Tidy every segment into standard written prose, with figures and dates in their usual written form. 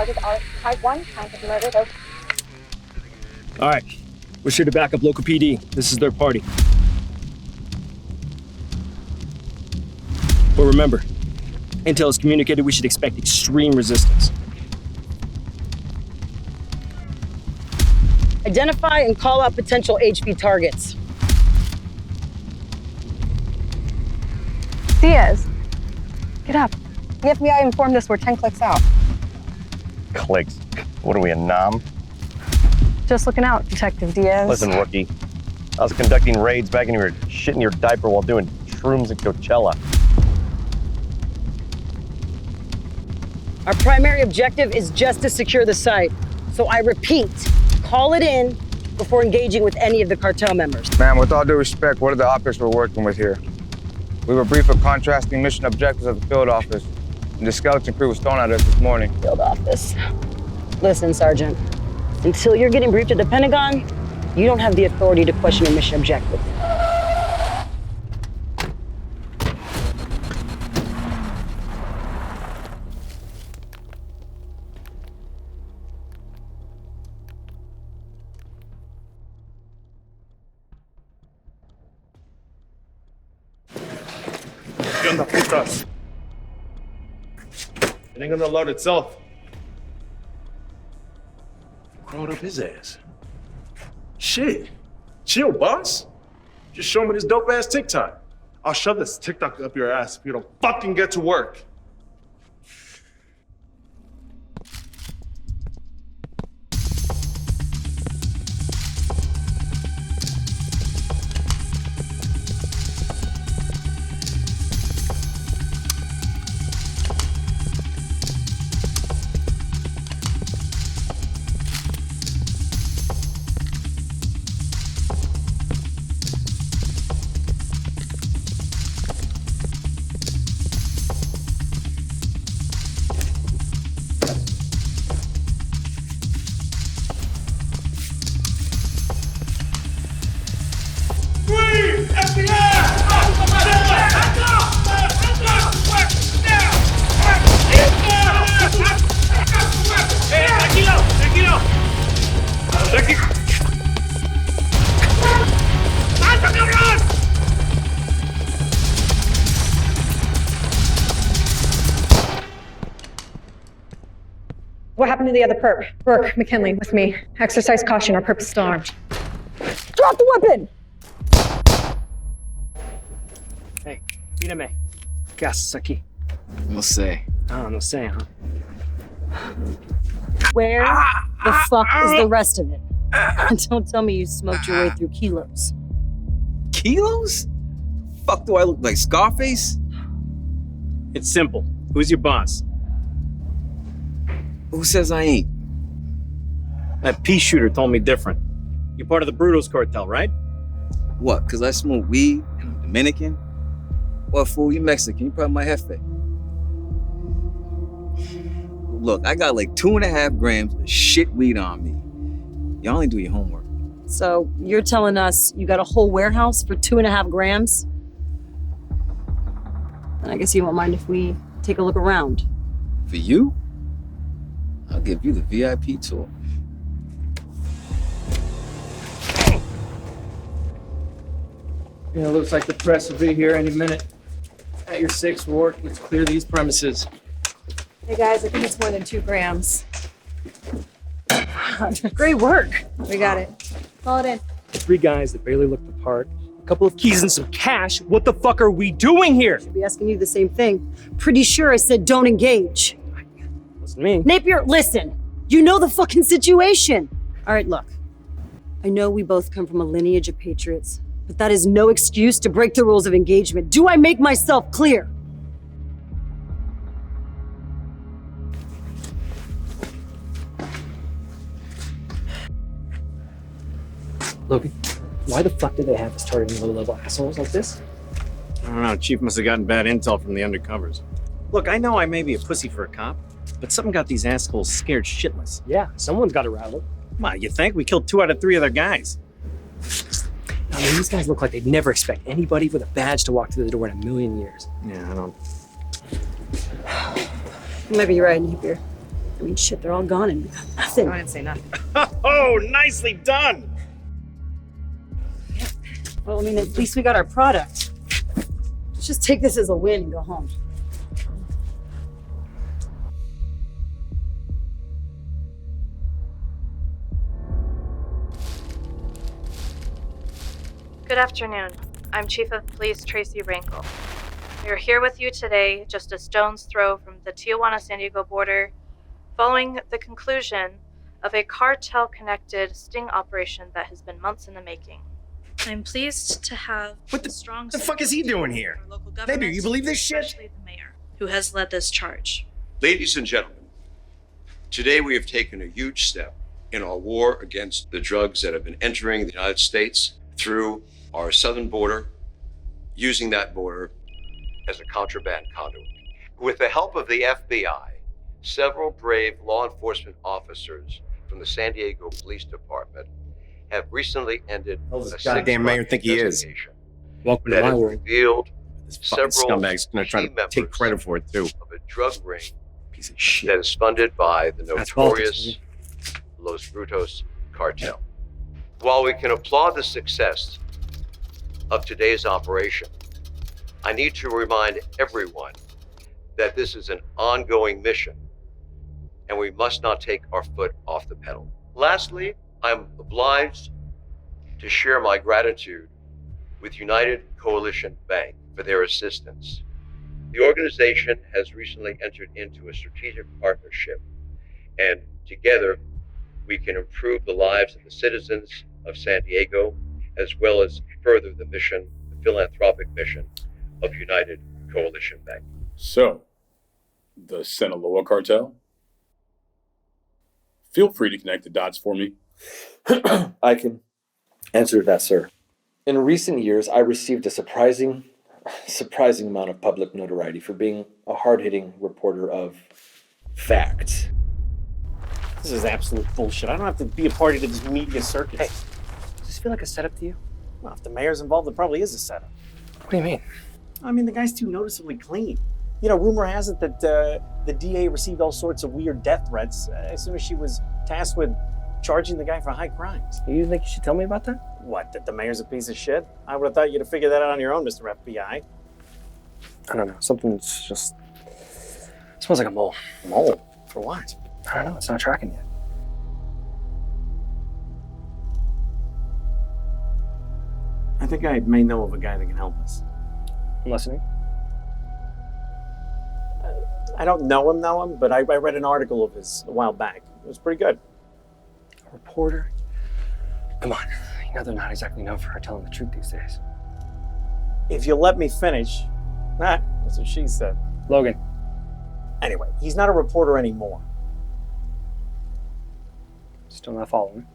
charges are type 1, kind of murder, though. All right, we're sure to back up local PD. This is their party. But remember, intel is communicated we should expect extreme resistance. Identify and call out potential HV targets. Diaz, get up. The FBI informed us we're 10 clicks out. Clicks? What are we, a nom? Just looking out, Detective Diaz. Listen, rookie. I was conducting raids back and you were shitting your diaper while doing shrooms at Coachella. Our primary objective is just to secure the site. So I repeat, call it in before engaging with any of the cartel members. Ma'am, with all due respect, what are the optics we're working with here? We were briefed of contrasting mission objectives at the field office, and the skeleton crew was thrown at us this morning. Field office. Listen, Sergeant, until you're getting briefed at the Pentagon, you don't have the authority to question a mission objective. It ain't gonna load itself. Crawled up his ass. Shit. Chill, boss. Just show me this dope ass TikTok. I'll shove this TikTok up your ass if you don't fucking get to work. What happened to the other perp? Burke, McKinley, with me. Exercise caution, our perp is still armed. Drop the weapon! Hey, mírame. ¿Qué haces aquí? No sé. Ah, no sé, huh? Where the fuck is the rest of it? And don't tell me you smoked your way through kilos. Kilos? Fuck, do I look like Scarface? It's simple. Who's your boss? Who says I ain't? That pea shooter told me different. You're part of the Brutos cartel, right? What, cause I smoke weed and I'm Dominican? Well, fool, you Mexican, you probably my jefe. Look, I got like 2.5 grams of shit weed on me. Y'all only do your homework. So you're telling us you got a whole warehouse for 2.5 grams? And I guess you won't mind if we take a look around. For you? I'll give you the VIP tour. Yeah, looks like the press will be here any minute. At your 6th ward, let's clear these premises. Hey guys, I think it's more than 2 grams. Great work. We got it. Call it in. 3 guys that barely looked the part, a couple of keys and some cash. What the fuck are we doing here? I'll be asking you the same thing. Pretty sure I said don't engage. Wasn't me. Napier, listen. You know the fucking situation. All right, look. I know we both come from a lineage of patriots, but that is no excuse to break the rules of engagement. Do I make myself clear? Logan, why the fuck did they have us targeting low-level assholes like this? I don't know. Chief must have gotten bad intel from the undercovers. Look, I know I may be a pussy for a cop, but something got these assholes scared shitless. Yeah, someone's got to rattle. Come on, you think? We killed 2 out of 3 of their guys. I mean, these guys look like they'd never expect anybody with a badge to walk through the door in a million years. Yeah, I don't... You might be right, Napier. I mean, shit, they're all gone and we got nothing. I didn't say nothing. Oh, nicely done! Well, I mean, at least we got our product. Let's just take this as a win and go home. Good afternoon. I'm Chief of Police Tracy Rankle. We are here with you today, just a stone's throw from the Tijuana-San Diego border, following the conclusion of a cartel-connected sting operation that has been months in the making. I'm pleased to have What the strong fuck is he doing here? our local Baby, government, you believe this shit? especially the mayor, who has led this charge. Ladies and gentlemen, today we have taken a huge step in our war against the drugs that have been entering the United States through our southern border, using that border as a contraband conduit. With the help of the FBI, several brave law enforcement officers from the San Diego Police Department have recently ended Who does a this goddamn mayor think he is? investigation Welcome to that my has world. revealed This fucking several scumbag's gonna try key to take members credit for it, too. of a drug ring Piece of shit. that is funded by the That's notorious Los Brutos cartel. While we can applaud the success of today's operation, I need to remind everyone that this is an ongoing mission and we must not take our foot off the pedal. Lastly, I'm obliged to share my gratitude with United Coalition Bank for their assistance. The organization has recently entered into a strategic partnership, and together we can improve the lives of the citizens of San Diego, as well as further the mission, the philanthropic mission of United Coalition Bank. So, the Sinaloa cartel? Feel free to connect the dots for me. I can answer to that, sir. In recent years, I received a surprising amount of public notoriety for being a hard-hitting reporter of facts. This is absolute bullshit. I don't have to be a party to this media circus. Hey, does this feel like a setup to you? Well, if the mayor's involved, it probably is a setup. What do you mean? I mean, the guy's too noticeably clean. You know, rumor has it that the DA received all sorts of weird death threats as soon as she was tasked with charging the guy for high crimes. You think you should tell me about that? What, that the mayor's a piece of shit? I would have thought you'd have figured that out on your own, Mr. FBI. I don't know. Something's just smells like a mole. Mole? For what? I don't know. It's not tracking yet. I think I may know of a guy that can help us. I'm listening. I don't know him, but I read an article of his a while back. It was pretty good. A reporter? Come on. You know they're not exactly known for telling the truth these days. If you'll let me finish. That's what she said. Logan. Anyway, he's not a reporter anymore. Still not following.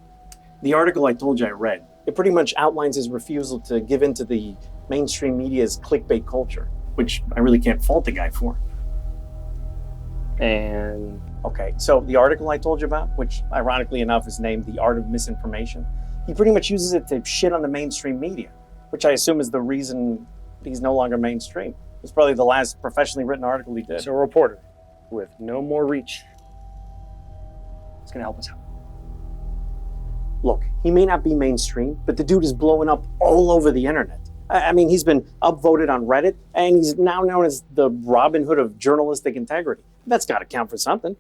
The article I told you I read, it pretty much outlines his refusal to give in to the mainstream media's clickbait culture, which I really can't fault the guy for. And okay, so the article I told you about, which ironically enough is named The Art of Misinformation, he pretty much uses it to shit on the mainstream media, which I assume is the reason he's no longer mainstream. It's probably the last professionally written article he did. so a reporter with no more reach is going to help us out. Look, he may not be mainstream, but the dude is blowing up all over the internet. I mean, he's been upvoted on Reddit, and he's now known as the Robin Hood of journalistic integrity. That's got to count for something.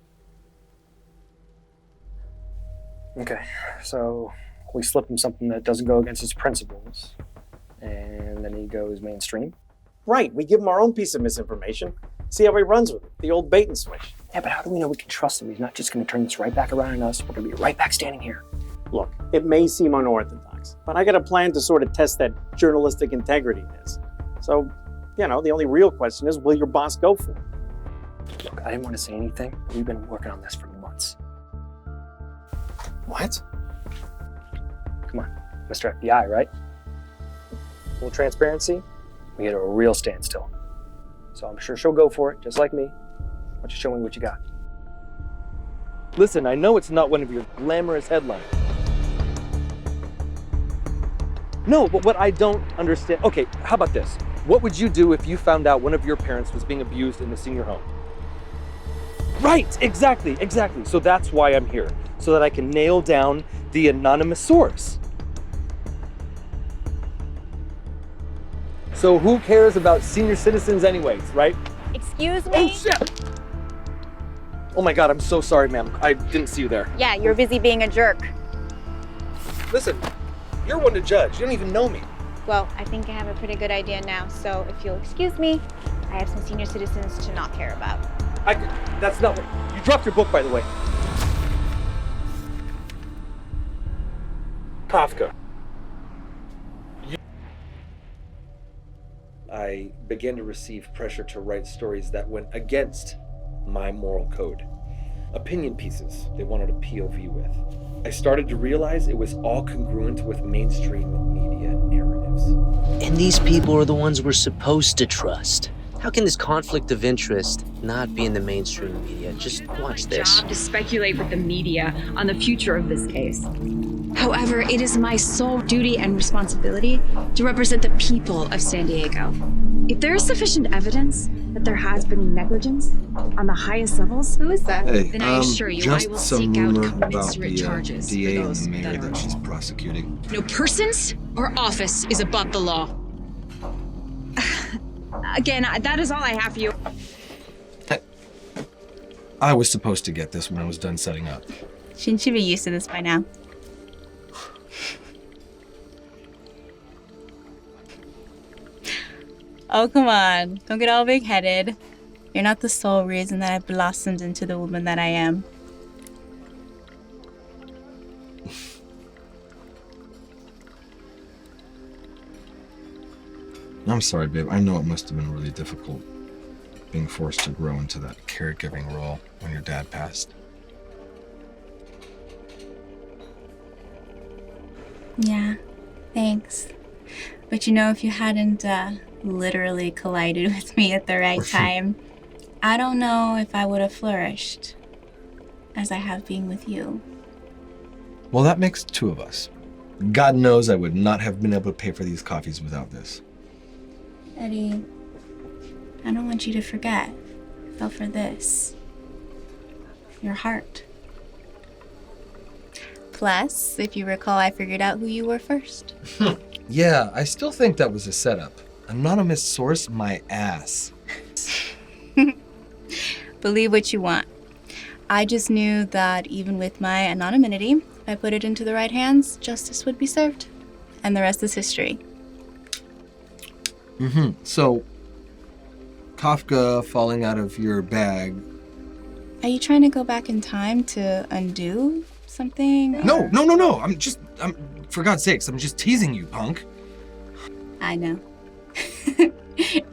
Okay, so we slip him something that doesn't go against his principles, and then he goes mainstream. Right, we give him our own piece of misinformation. See how he runs with it, the old bait and switch. Yeah, but how do we know we can trust him? He's not just going to turn this right back around on us. We're going to be right back standing here. Look, it may seem unorthodox, but I got a plan to sort of test that journalistic integrity is. So, you know, the only real question is, will your boss go for it? Look, I didn't want to say anything, but we've been working on this for months. What? Come on, Mr. FBI, right? Full transparency, we hit a real standstill. So I'm sure she'll go for it, just like me. Why don't you show me what you got? Listen, I know it's not one of your glamorous headlines. No, but what I don't understand... Okay, how about this? What would you do if you found out one of your parents was being abused in the senior home? Right, exactly. So that's why I'm here, so that I can nail down the anonymous source. So who cares about senior citizens anyways, right? Excuse me? Oh, shit! Oh my God, I'm so sorry, ma'am. I didn't see you there. Yeah, you're busy being a jerk. Listen, you're one to judge. You don't even know me. Well, I think I have a pretty good idea now, so if you'll excuse me, I have some senior citizens to not care about. That's not what... You dropped your book, by the way. Kafka. I began to receive pressure to write stories that went against my moral code. Opinion pieces they wanted a POV with. I started to realize it was all congruent with mainstream media narratives. And these people are the ones we're supposed to trust. How can this conflict of interest not be in the mainstream media? Just watch this. Job to speculate with the media on the future of this case. However, it is my sole duty and responsibility to represent the people of San Diego. If there is sufficient evidence that there has been negligence on the highest levels, who is that? Then I assure you, I will seek out commensurate charges for DA and those the mayor that are. that she's prosecuting. No persons or office is above the law. Again, that is all I have for you. I was supposed to get this when I was done setting up. Shouldn't you be used to this by now? Oh, come on. Don't get all big-headed. You're not the sole reason that I blossomed into the woman that I am. I'm sorry, babe. I know it must have been really difficult being forced to grow into that caregiving role when your dad passed. Yeah, thanks. But you know, if you hadn't literally collided with me at the right time, I don't know if I would have flourished as I have been with you. Well, that makes two of us. God knows I would not have been able to pay for these coffees without this. Eddie, I don't want you to forget. I fell for this. Your heart. Plus, if you recall, I figured out who you were first. Yeah, I still think that was a setup. Anonymous source, my ass. Believe what you want. I just knew that even with my anonymity, if I put it into the right hands, justice would be served. And the rest is history. So, Kafka falling out of your bag. Are you trying to go back in time to undo something? No. I'm for God's sakes, I'm just teasing you, punk. I know.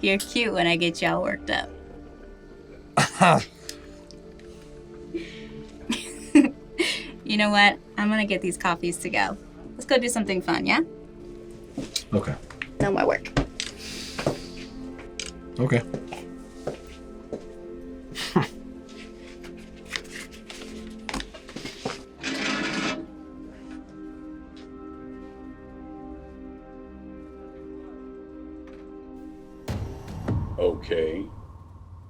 You're cute when I get you all worked up. You know what? I'm gonna get these coffees to go. Let's go do something fun, yeah? Okay. No more work. Okay. Okay.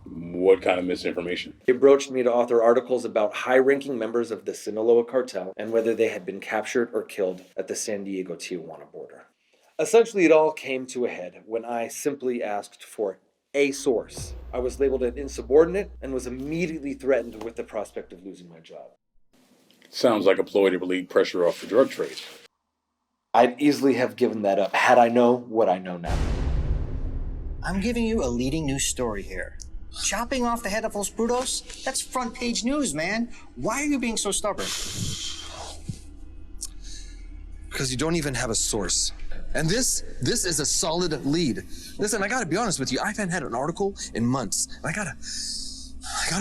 What kind of misinformation? It broached me to author articles about high-ranking members of the Sinaloa cartel and whether they had been captured or killed at the San Diego-Tijuana border. Essentially, it all came to a head when I simply asked for a source. I was labeled an insubordinate and was immediately threatened with the prospect of losing my job. Sounds like a ploy to relieve pressure off the drug trade. I'd easily have given that up had I known what I know now. I'm giving you a leading news story here. Chopping off the head of Los Brutos? That's front page news, man. Why are you being so stubborn? Because you don't even have a source. And this is a solid lead. Listen, I gotta be honest with you, I haven't had an article in months. I gotta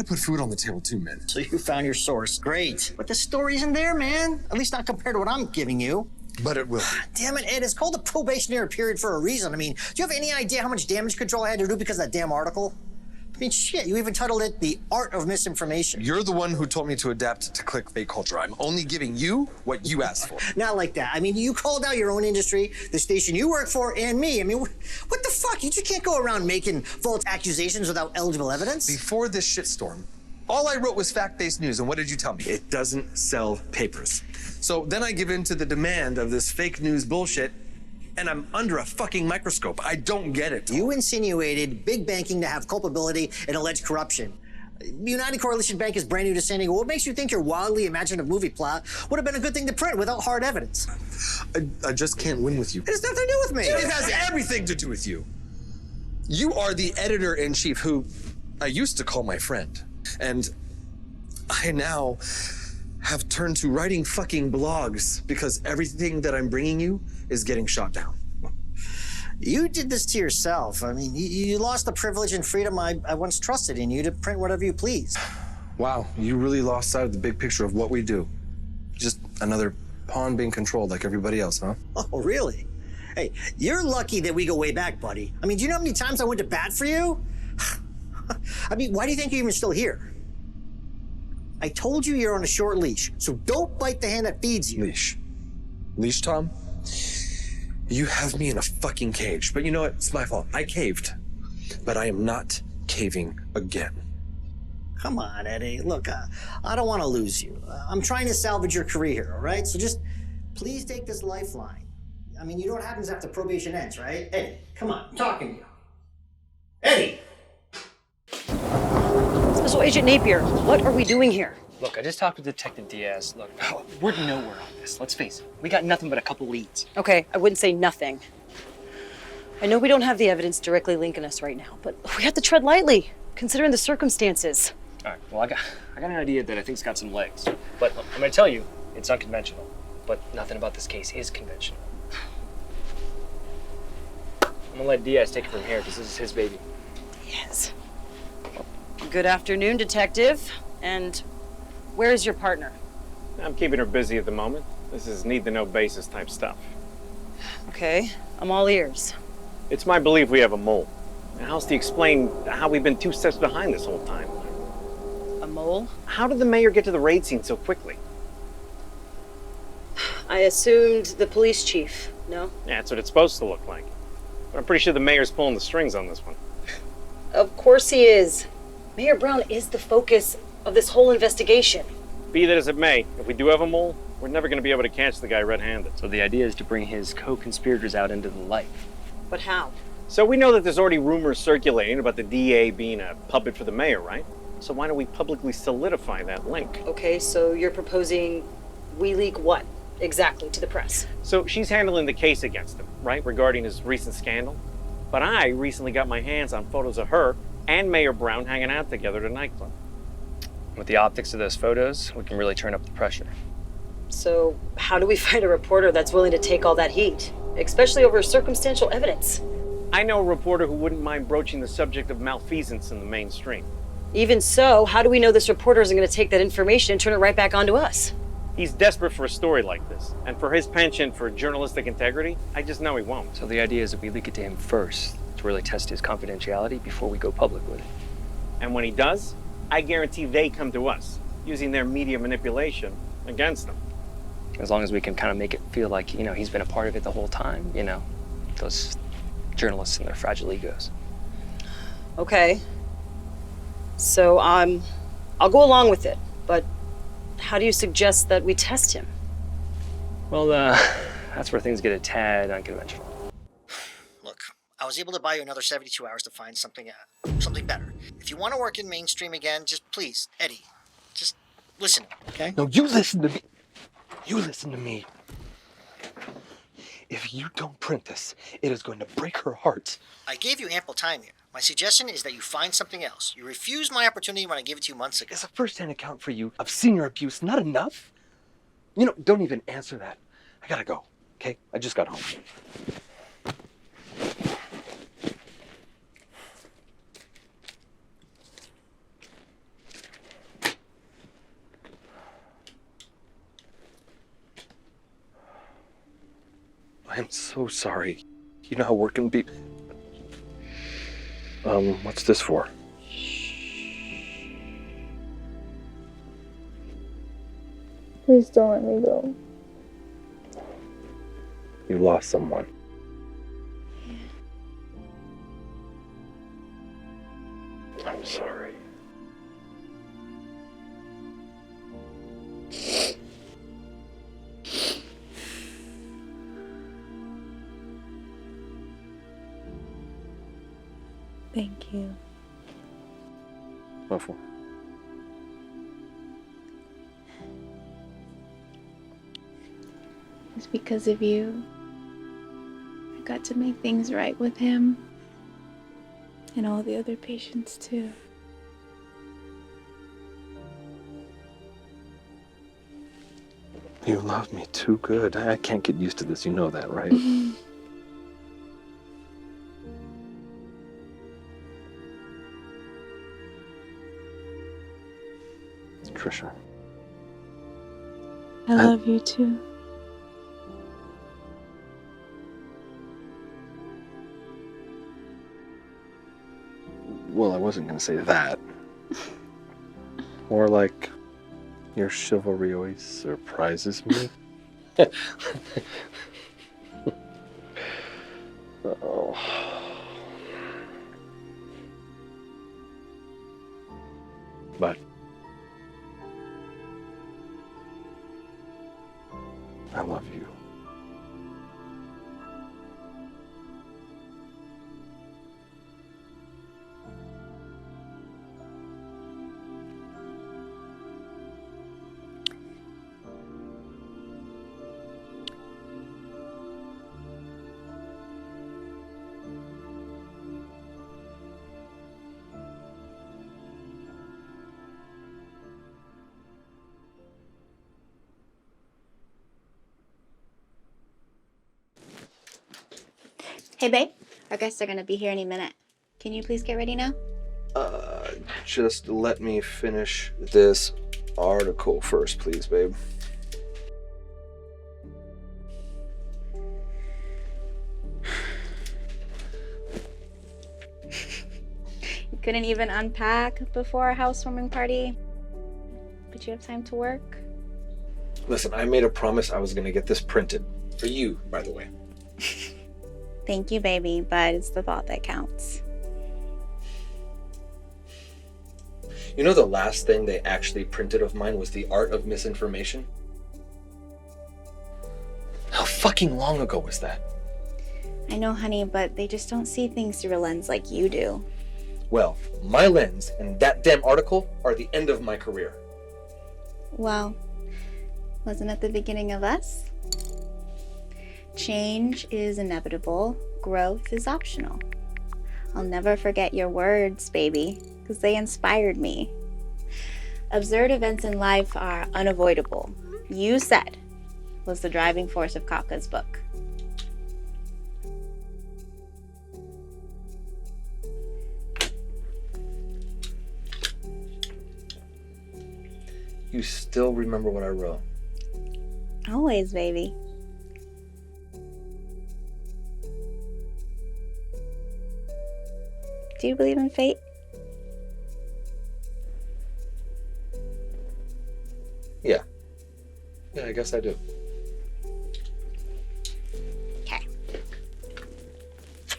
put food on the table too, man. So you found your source. Great. But the story isn't there, man. At least not compared to what I'm giving you. But it will. Damn it, Ed. It's called a probationary period for a reason. I mean, do you have any idea how much damage control I had to do because of that damn article? I mean, shit, you even titled it The Art of Misinformation. You're the one who told me to adapt to clickbait culture. I'm only giving you what you asked for. Not like that. I mean, you called out your own industry, the station you work for, and me. I mean, what the fuck? You just can't go around making false accusations without eligible evidence. Before this shitstorm, All I wrote was fact-based news, and what did you tell me? It doesn't sell papers. So then I give in to the demand of this fake news bullshit, and I'm under a fucking microscope. I don't get it. You insinuated big banking to have culpability in alleged corruption. United Coalition Bank is brand new to San Diego. What makes you think your wildly imaginative movie plot would have been a good thing to print without hard evidence? I just can't win with you. It has nothing to do with me. It has everything to do with you. You are the editor-in-chief who I used to call my friend. And I now have turned to writing fucking blogs because everything that I'm bringing you is getting shot down. You did this to yourself. I mean, you lost the privilege and freedom I once trusted in you to print whatever you please. Wow, you really lost sight of the big picture of what we do. Just another pawn being controlled like everybody else, huh? Oh, really? Hey, you're lucky that we go way back, buddy. I mean, do you know how many times I went to bat for you? I mean, why do you think you're even still here? I told you you're on a short leash, so don't bite the hand that feeds you. Leash? Leash, Tom? You have me in a fucking cage, but you know what? It's my fault. I caved, but I am not caving again. Come on, Eddie. Look, I don't want to lose you. I'm trying to salvage your career here, all right? So just please take this lifeline. I mean, you know what happens after probation ends, right? Eddie, come on, I'm talking to you. Eddie! Special Agent Napier, what are we doing here? Look, I just talked with Detective Diaz. Look, we're nowhere on this. Let's face it. We got nothing but a couple leads. Okay, I wouldn't say nothing. I know we don't have the evidence directly linking us right now, but we have to tread lightly, considering the circumstances. All right, well, I got an idea that I think's got some legs. But I'm gonna tell you, it's unconventional. But nothing about this case is conventional. I'm gonna let Diaz take it from here, because this is his baby. Yes. Good afternoon, Detective. And where is your partner? I'm keeping her busy at the moment. This is need-to-know basis type stuff. Okay, I'm all ears. It's my belief we have a mole. And how's to explain how we've been 2 steps behind this whole time? A mole? How did the mayor get to the raid scene so quickly? I assumed the police chief, no? Yeah, that's what it's supposed to look like. But I'm pretty sure the mayor's pulling the strings on this one. Of course he is. Mayor Brown is the focus of this whole investigation. Be that as it may, if we do have a mole, we're never going to be able to catch the guy red-handed. So the idea is to bring his co-conspirators out into the light. But how? So we know that there's already rumors circulating about the DA being a puppet for the mayor, right? So why don't we publicly solidify that link? Okay, so you're proposing we leak what exactly to the press? So she's handling the case against him, right, regarding his recent scandal. But I recently got my hands on photos of her and Mayor Brown hanging out together at a nightclub. With the optics of those photos, we can really turn up the pressure. So how do we find a reporter that's willing to take all that heat, especially over circumstantial evidence? I know a reporter who wouldn't mind broaching the subject of malfeasance in the mainstream. Even so, how do we know this reporter isn't going to take that information and turn it right back onto us? He's desperate for a story like this, and for his penchant for journalistic integrity, I just know he won't. So the idea is that we leak it to him first to really test his confidentiality before we go public with it. And when he does, I guarantee they come to us, using their media manipulation against them. As long as we can kind of make it feel like, you know, he's been a part of it the whole time, you know, those journalists and their fragile egos. Okay. So I'll go along with it, but how do you suggest that we test him? Well, that's where things get a tad unconventional. Look, I was able to buy you another 72 hours to find something better. If you want to work in mainstream again, just please, Eddie, just listen, okay? No, you listen to me. You listen to me. If you don't print this, it is going to break her heart. I gave you ample time here. My suggestion is that you find something else. You refused my opportunity when I gave it to you months ago. Is a first-hand account for you of senior abuse not enough? You know, don't even answer that. I gotta go, okay? I just got home. I'm so sorry. You know how work can be. What's this for? Please don't let me go. You lost someone. I'm sorry. Thank you. What for? It's because of you. I got to make things right with him. And all the other patients, too. You love me too good. I can't get used to this. You know that, right? Trisha. I love you, too. Well, I wasn't going to say that. More like your chivalry always surprises me. Oh. But I love you. Hey, babe. Our guests are gonna be here any minute. Can you please get ready now? Just let me finish this article first, please, babe. You couldn't even unpack before our housewarming party? But you have time to work? Listen, I made a promise I was going to get this printed. For you, by the way. Thank you, baby, but it's the thought that counts. You know the last thing they actually printed of mine was The Art of Misinformation? How fucking long ago was that? I know, honey, but they just don't see things through a lens like you do. Well, my lens and that damn article are the end of my career. Well, wasn't it the beginning of us? Change is inevitable. Growth is optional. I'll never forget your words, baby, because they inspired me. Absurd events in life are unavoidable. You said was the driving force of Kafka's book. You still remember what I wrote? Always, baby. Do you believe in fate? Yeah. Yeah, I guess I do. Okay.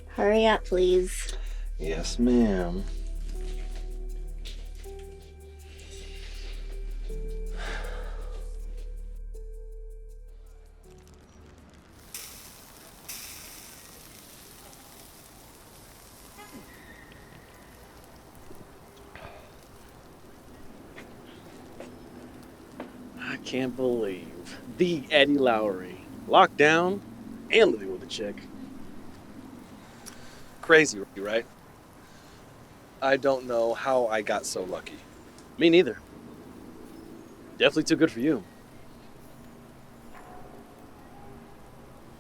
Hurry up, please. Yes, ma'am. I can't believe the Eddie Lowry locked down and living with a chick. Crazy, right? I don't know how I got so lucky. Me neither. Definitely too good for you.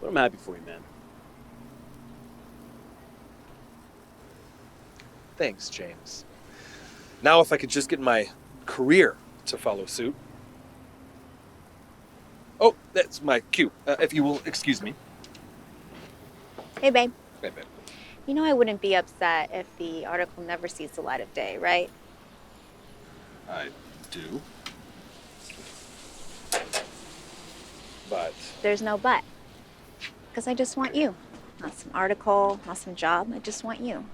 But I'm happy for you, man. Thanks, James. Now if I could just get my career to follow suit. Oh, that's my cue. If you will excuse me. Hey, babe. Hey, babe. You know I wouldn't be upset if the article never sees the light of day, right? I do. But There's no but. Because I just want you. Not some article, not some job. I just want you.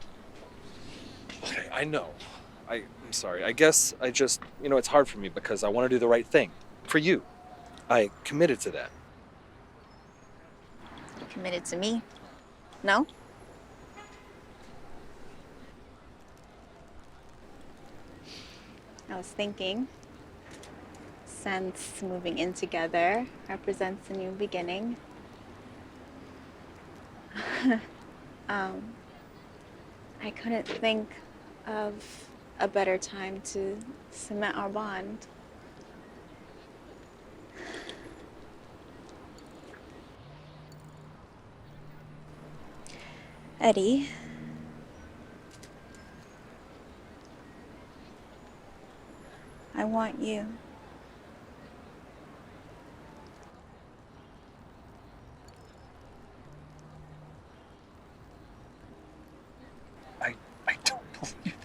okay, I know. I'm sorry. I guess I just, it's hard for me because I want to do the right thing. For you. I committed to that. You committed to me? No? I was thinking, since moving in together represents a new beginning, I couldn't think of a better time to cement our bond. Eddie, I want you. I don't believe it.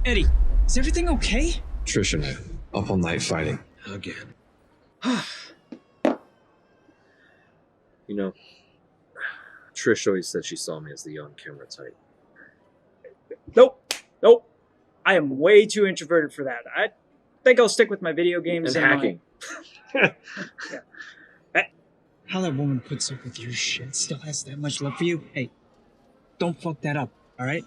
Eddie, is everything okay? Trish and I, up all night fighting. Again. You know, Trish always said she saw me as the on-camera type. Nope. I am way too introverted for that. I think I'll stick with my video games And hacking. How that woman puts up with your shit, still has that much love for you? Hey, don't fuck that up, all right?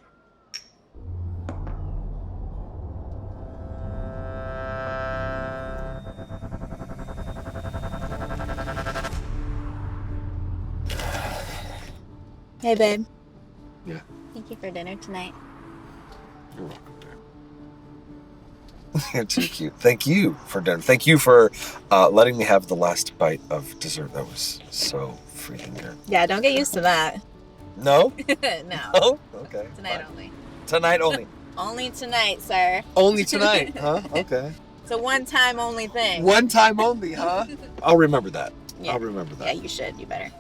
Hey, babe. Yeah. Thank you for dinner tonight. You're welcome, babe. Too cute. Thank you for dinner. Thank you for letting me have the last bite of dessert. That was so freaking good. Yeah, don't get used to that. No? No. Oh, okay. Tonight fine. only. Tonight only. Only tonight, sir. Only tonight, huh? Okay. It's a one-time only thing. One time only, huh? I'll remember that. Yeah. I'll remember that. Yeah, you should. You better.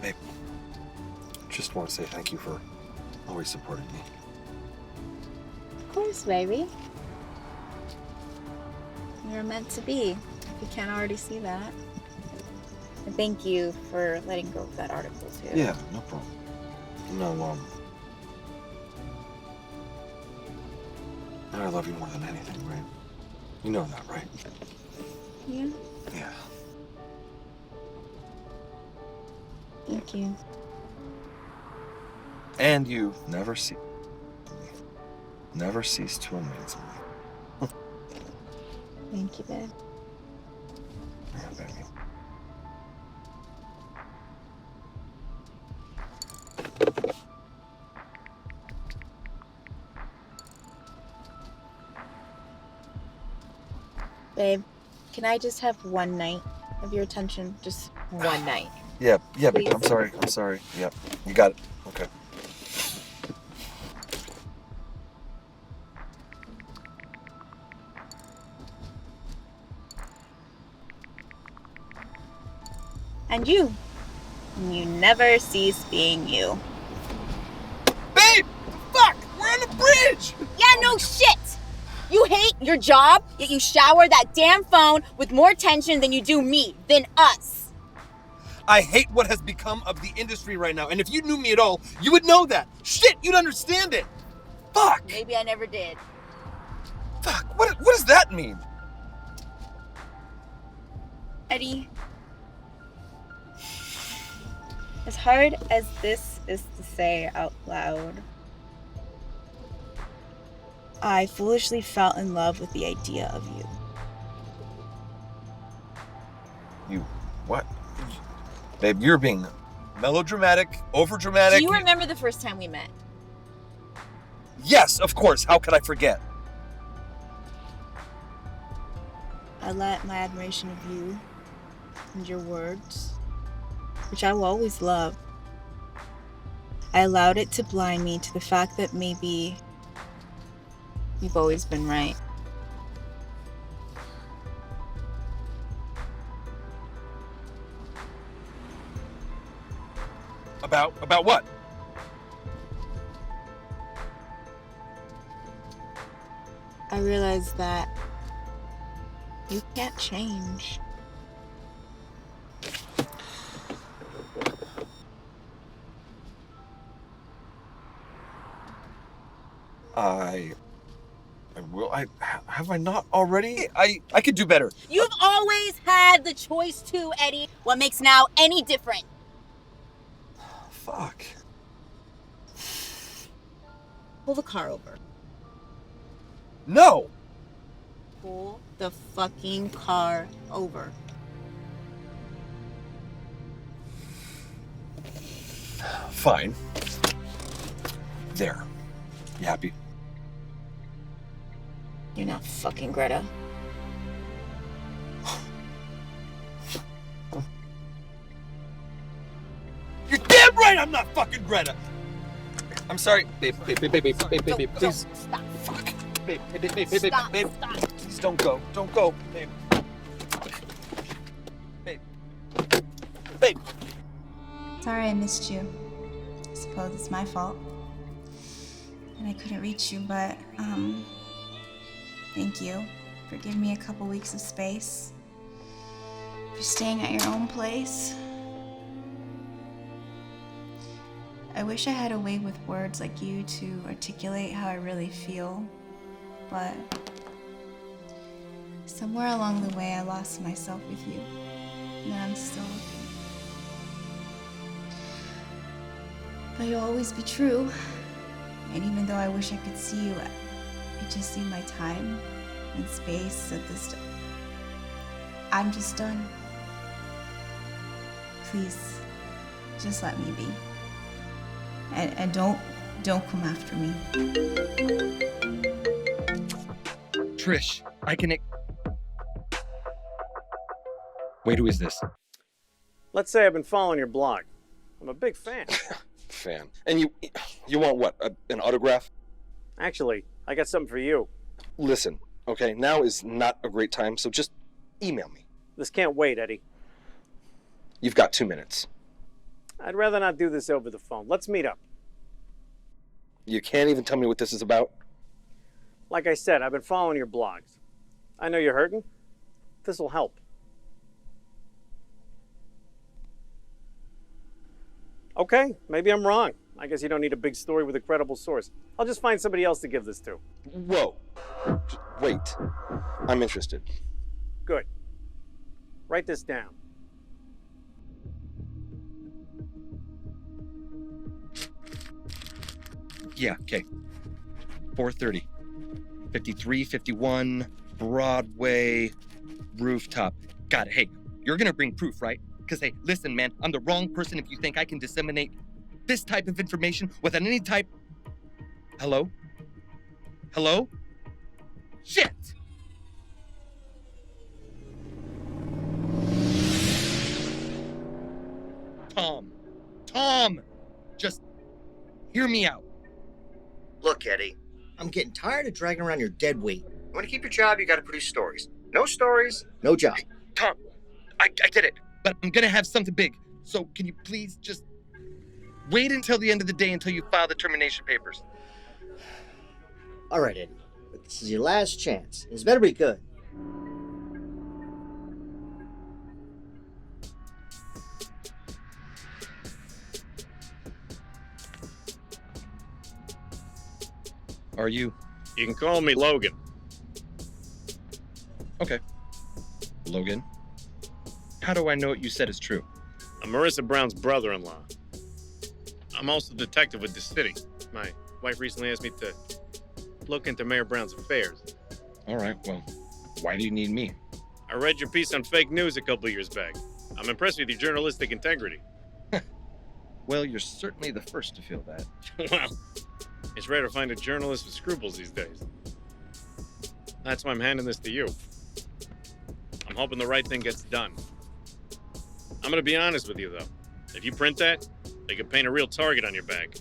Babe, just want to say thank you for always supporting me. Of course, baby. You're meant to be, if you can't already see that. And thank you for letting go of that article, too. Yeah, no problem. No, I love you more than anything, right? You know that, right? Yeah. Yeah. Thank you. And you never cease to amaze me. Thank you, babe. Yeah, baby. Babe, can I just have one night of your attention? Just one night. Yeah, but Please. I'm sorry. Yep, you got it. Okay. And you never cease being you. Babe! Fuck! We're on the bridge! Yeah, no shit! You hate your job, yet you shower that damn phone with more attention than you do me, than us. I hate what has become of the industry right now, and if you knew me at all, you would know that. Shit, you'd understand it. Fuck! Maybe I never did. Fuck, what does that mean? Eddie, as hard as this is to say out loud, I foolishly fell in love with the idea of you. You, what? Babe, you're being melodramatic, overdramatic. Do you remember the first time we met? Yes, of course. How could I forget? I let my admiration of you and your words, which I will always love, I allowed it to blind me to the fact that maybe You've always been right. About what? I realized that you can't change. I will. Have I not already? I could do better. You've always had the choice to, Eddie. What makes now any different? Fuck. Pull the car over. No! Pull the fucking car over. Fine. There. You happy? You're not fucking Greta. You're damn right I'm not fucking Greta! I'm sorry. Babe, please. Stop. Fuck. Babe, Stop. please don't go. Don't go, babe. Babe. Sorry I missed you. I suppose it's my fault. And I couldn't reach you, but, thank you for giving me a couple weeks of space. For staying at your own place. I wish I had a way with words like you to articulate how I really feel, but somewhere along the way I lost myself with you, and I'm still looking. But you'll always be true, and even though I wish I could see you, I just need my time and space at this I'm just done. Please, just let me be. And don't come after me. Trish, I can... Wait, who is this? Let's say I've been following your blog. I'm a big fan. Fan. And you want what? An autograph? Actually, I got something for you. Listen, okay, now is not a great time, so just email me. This can't wait, Eddie. You've got 2 minutes. I'd rather not do this over the phone. Let's meet up. You can't even tell me what this is about? Like I said, I've been following your blogs. I know you're hurting. This'll help. Okay, maybe I'm wrong. I guess you don't need a big story with a credible source. I'll just find somebody else to give this to. Whoa. Wait. I'm interested. Good. Write this down. Yeah, okay. 4:30. 5351 Broadway rooftop. Got it. Hey, you're gonna bring proof, right? Because, hey, listen, man, I'm the wrong person if you think I can disseminate this type of information without any type... Hello? Hello? Shit! Tom! Just hear me out. Look, Eddie, I'm getting tired of dragging around your dead weight. You want to keep your job, you got to produce stories. No stories, no job. Tom, I get it, but I'm gonna have something big. So can you please just wait until the end of the day until you file the termination papers? All right, Eddie, but this is your last chance. This better be good. Are you? You can call me Logan. Okay. Logan, how do I know what you said is true? I'm Marissa Brown's brother-in-law. I'm also a detective with the city. My wife recently asked me to look into Mayor Brown's affairs. All right, well, why do you need me? I read your piece on fake news a couple years back. I'm impressed with your journalistic integrity. Well, you're certainly the first to feel that. Well, it's rare to find a journalist with scruples these days. That's why I'm handing this to you. I'm hoping the right thing gets done. I'm gonna be honest with you, though. If you print that, they could paint a real target on your back.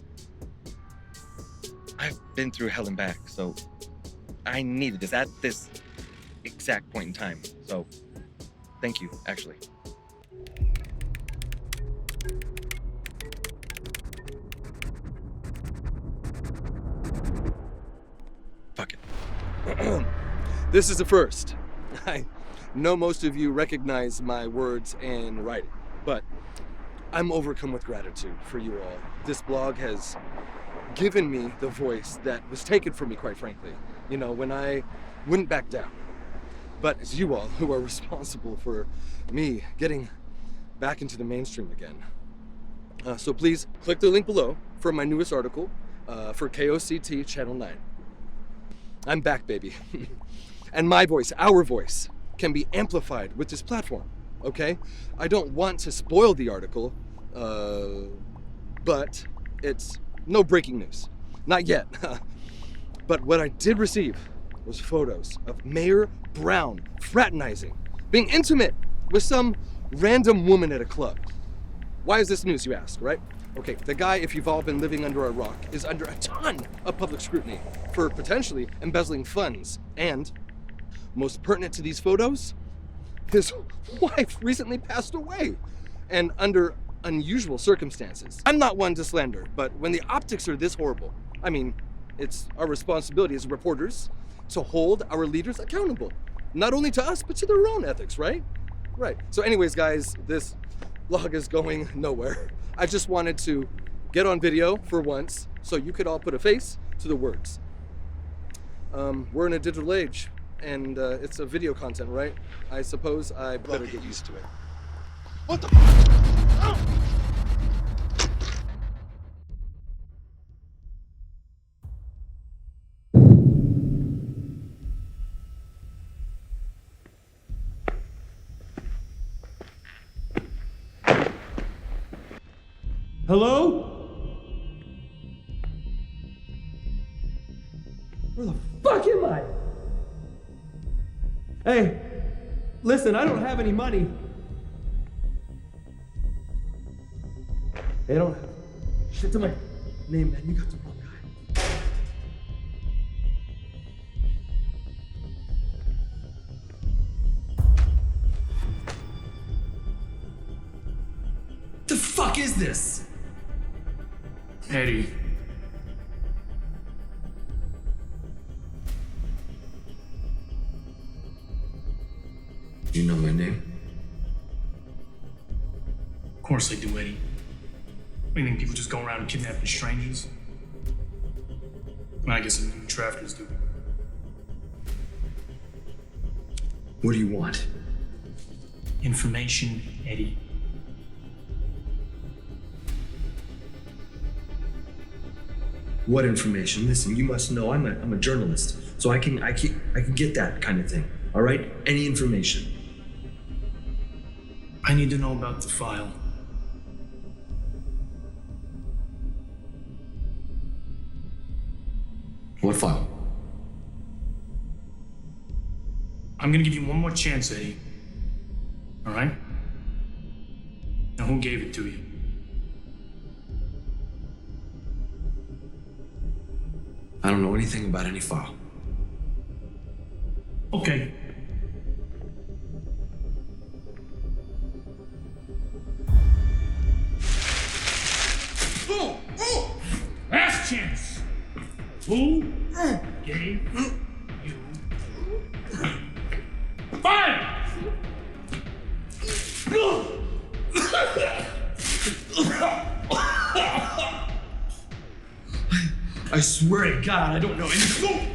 I've been through hell and back, so I needed this at this exact point in time. So, thank you, actually. Fuck it. This is a first. I know most of you recognize my words and writing, but I'm overcome with gratitude for you all. This blog has given me the voice that was taken from me, quite frankly, you know, when I wouldn't back down. But it's you all who are responsible for me getting back into the mainstream again. So please click the link below for my newest article for KOCT Channel 9. I'm back, baby. And my voice, our voice, can be amplified with this platform, okay? I don't want to spoil the article, but it's no breaking news. Not yet. But what I did receive was photos of Mayor Brown fraternizing, being intimate with some random woman at a club. Why is this news, you ask, right? Okay, the guy, if you've all been living under a rock, is under a ton of public scrutiny for potentially embezzling funds. And, most pertinent to these photos, his wife recently passed away, and under unusual circumstances. I'm not one to slander, but when the optics are this horrible, I mean, it's our responsibility as reporters to hold our leaders accountable. Not only to us, but to their own ethics, right? Right. So anyways, guys, this vlog is going nowhere. I just wanted to get on video for once so you could all put a face to the words. We're in a digital age, and it's a video content, right? I suppose I better get used to it. What the? Oh! Hello? Where the fuck am I? Hey, listen, I don't have any money. Hey, I don't have shit to my name, man. You got the wrong guy. The fuck is this? Eddie. You know my name? Of course I do, Eddie. What, do you think people just go around kidnapping strangers? Well, I guess the traffickers do. What do you want? Information, Eddie. What information? Listen, you must know I'm a journalist, so I can get that kind of thing. All right? Any information. I need to know about the file. What file? I'm gonna give you one more chance, Eddie. All right? Now, who gave it to you? I don't know anything about any file. Okay. Last chance. Who gave you fire? I swear to God, I don't know anything.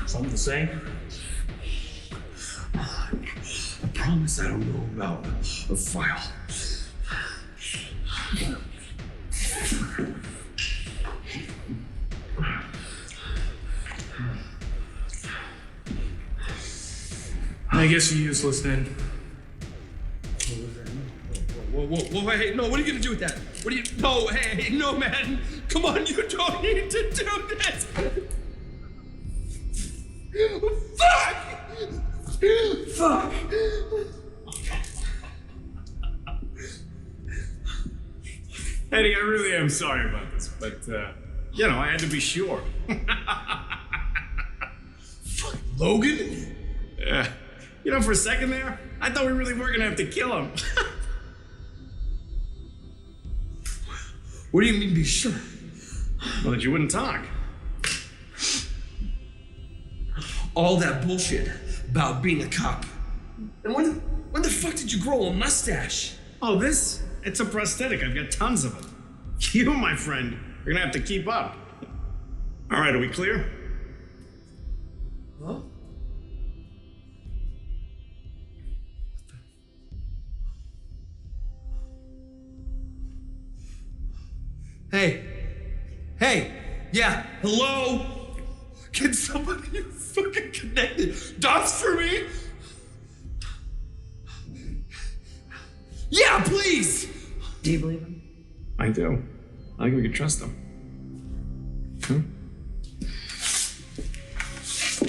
Something to say? I promise I don't know about a file. I guess you're useless then. Whoa, hey, no, what are you gonna do with that? No, hey, no, man. Come on, you don't need to do this. Fuck! Eddie, I really am sorry about this, but, I had to be sure. Fuck, Logan? Yeah. For a second there, I thought we really were gonna have to kill him. What do you mean, be sure? Well, that you wouldn't talk. All that bullshit about being a cop. And when the fuck did you grow a mustache? Oh, this? It's a prosthetic. I've got tons of them. You, my friend, are gonna have to keep up. All right, are we clear? Huh? Hey, yeah, hello? Can somebody fucking connect the dots for me? Yeah, please! Do you believe him? I do. I think we can trust him.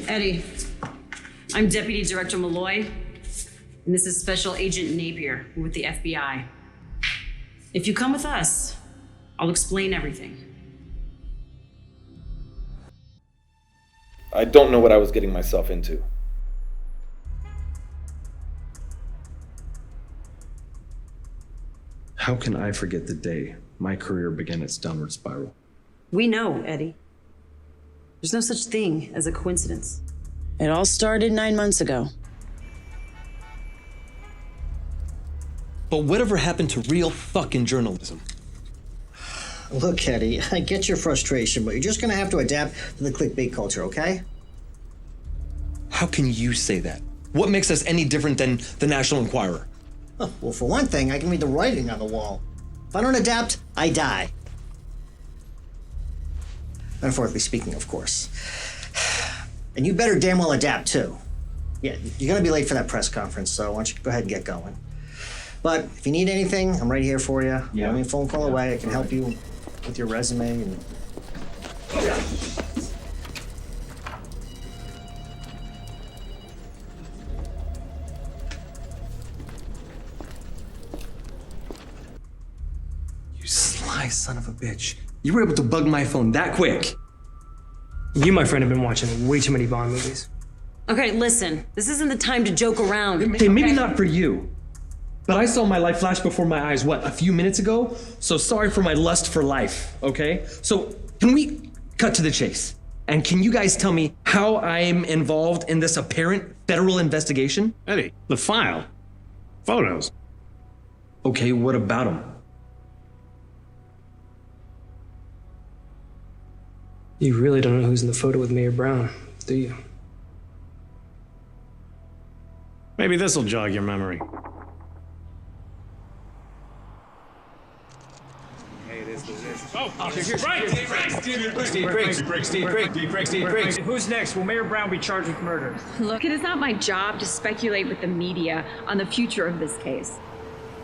Eddie, I'm Deputy Director Malloy, and this is Special Agent Napier with the FBI. If you come with us, I'll explain everything. I don't know what I was getting myself into. How can I forget the day my career began its downward spiral? We know, Eddie. There's no such thing as a coincidence. It all started 9 months ago. But whatever happened to real fucking journalism? Look, Eddie, I get your frustration, but you're just gonna have to adapt to the clickbait culture, okay? How can you say that? What makes us any different than the National Enquirer? Oh, well, for one thing, I can read the writing on the wall. If I don't adapt, I die. Metaphorically speaking, of course. And you better damn well adapt, too. Yeah, you're gonna be late for that press conference, so why don't you go ahead and get going. But if you need anything, I'm right here for you. Yeah. I'm a phone call away. I can help you with your resume and... You sly son of a bitch. You were able to bug my phone that quick. You, my friend, have been watching way too many Bond movies. Okay, listen, this isn't the time to joke around. Hey, maybe not for you. But I saw my life flash before my eyes, a few minutes ago? So sorry for my lust for life, okay? So can we cut to the chase? And can you guys tell me how I'm involved in this apparent federal investigation? Eddie, the file. Photos. Okay, what about them? You really don't know who's in the photo with Mayor Brown, do you? Maybe this'll jog your memory. Who's next? Will Mayor Brown be charged with murder? Look, it is not my job to speculate with the media on the future of this case.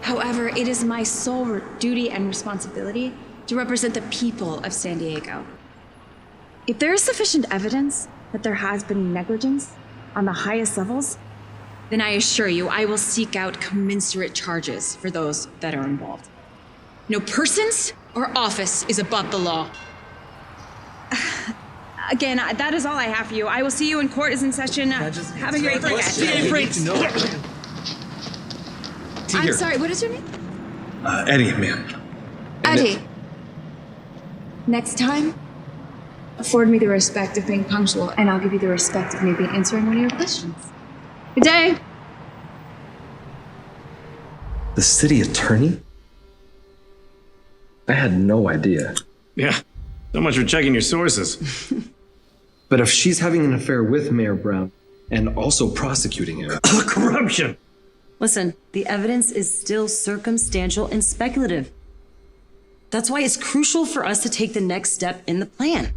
However, it is my sole duty and responsibility to represent the people of San Diego. If there is sufficient evidence that there has been negligence on the highest levels, then I assure you I will seek out commensurate charges for those that are involved. No persons or office is above the law. Again, that is all I have for you. I will see you when court is in session. Have a great day. I'm sorry, what is your name? Eddie, ma'am. Eddie. Next time, afford me the respect of being punctual, and I'll give you the respect of maybe answering one of your questions. Good day. The city attorney? I had no idea. Yeah, so much for checking your sources. But if she's having an affair with Mayor Brown and also prosecuting him... Corruption! Listen, the evidence is still circumstantial and speculative. That's why it's crucial for us to take the next step in the plan.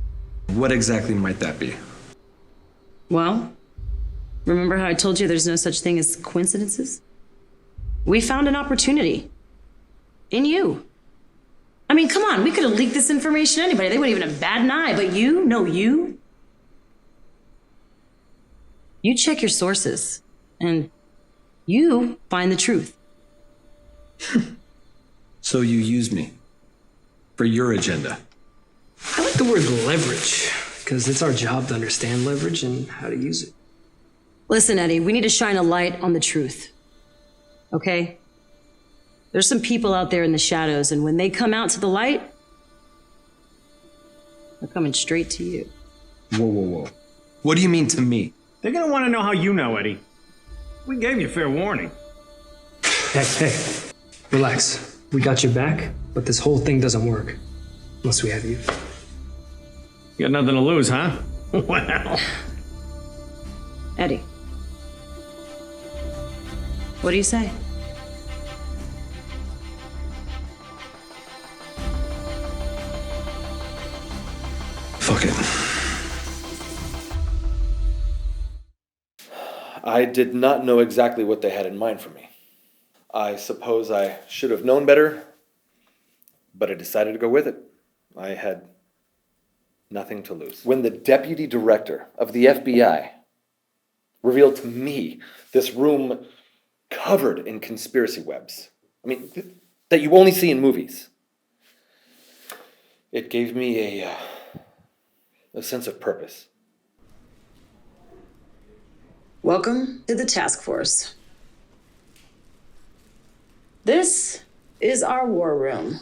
What exactly might that be? Well, remember how I told you there's no such thing as coincidences? We found an opportunity. in you. I mean, come on, we could have leaked this information to anybody. They wouldn't even have bat an eye, but you? No, you? You check your sources, and you find the truth. So you use me for your agenda. I like the word leverage, because it's our job to understand leverage and how to use it. Listen, Eddie, we need to shine a light on the truth. Okay? There's some people out there in the shadows, and when they come out to the light, they're coming straight to you. Whoa, whoa, whoa. What do you mean to me? They're gonna want to know how you know, Eddie. We gave you fair warning. Hey, relax. We got your back, but this whole thing doesn't work unless we have you. You got nothing to lose, huh? Wow. Eddie. What do you say? Fuck it. I did not know exactly what they had in mind for me. I suppose I should have known better, but I decided to go with it. I had nothing to lose. When the deputy director of the FBI revealed to me this room covered in conspiracy webs, I mean, that you only see in movies, it gave me a sense of purpose. Welcome to the task force. This is our war room.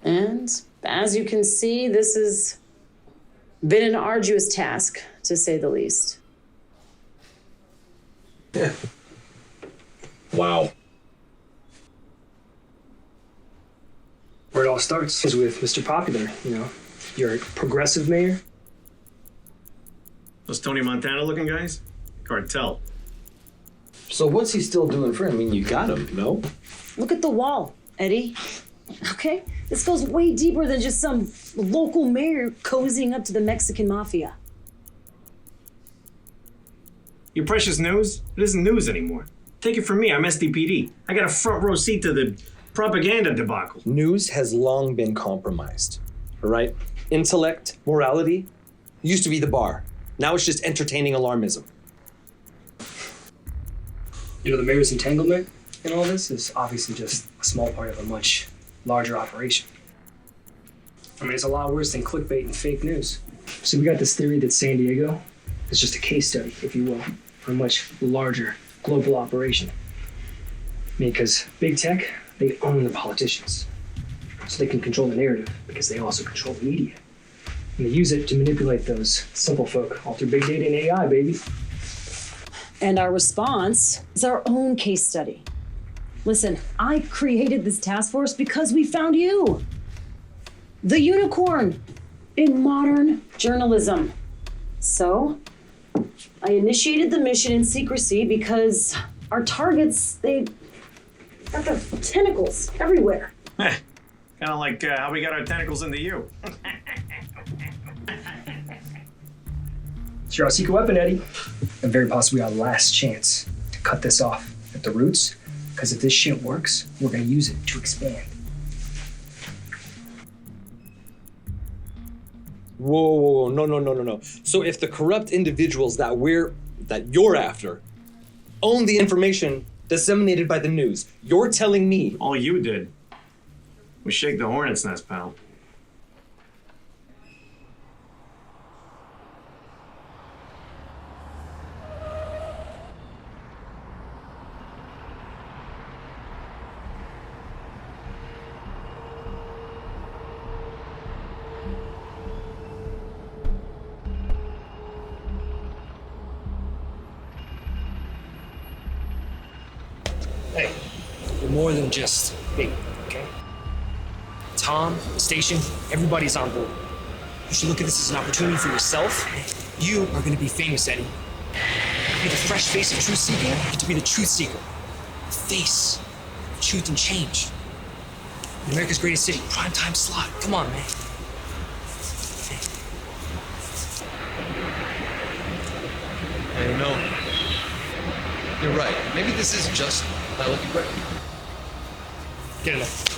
And as you can see, this has been an arduous task, to say the least. Yeah. Wow. Where it all starts is with Mr. Popular, you know. You're a progressive mayor. Those Tony Montana looking guys? Cartel. So what's he still doing for him? I mean, you got him, no? Look at the wall, Eddie. Okay? This goes way deeper than just some local mayor cozying up to the Mexican mafia. Your precious news? It isn't news anymore. Take it from me, I'm SDPD. I got a front row seat to the propaganda debacle. News has long been compromised, all right? Intellect, morality, used to be the bar. Now it's just entertaining alarmism. You know, the mayor's entanglement in all this is obviously just a small part of a much larger operation. I mean, it's a lot worse than clickbait and fake news. So we got this theory that San Diego is just a case study, if you will, for a much larger global operation. I mean, because big tech, they own the politicians. So they can control the narrative because they also control the media. And they use it to manipulate those simple folk all through big data and AI, baby. And our response is our own case study. Listen, I created this task force because we found you. The unicorn in modern journalism. So, I initiated the mission in secrecy because our targets, they got their tentacles everywhere. Kind of like how we got our tentacles into you. It's your secret weapon, Eddie. And very possibly our last chance to cut this off at the roots. Because if this shit works, we're gonna use it to expand. Whoa, no. So if the corrupt individuals that you're after own the information disseminated by the news, you're telling me all you did was shake the hornet's nest, pal. Hey, we're more than just bait, okay? Tom, station, everybody's on board. You should look at this as an opportunity for yourself. You are gonna be famous, Eddie. Be the fresh face of truth seeking, get to be the truth seeker. The face of truth and change. In America's greatest city, primetime slot. Come on, man. Hey, you know, you're right. Maybe this is just my lucky break. Get it.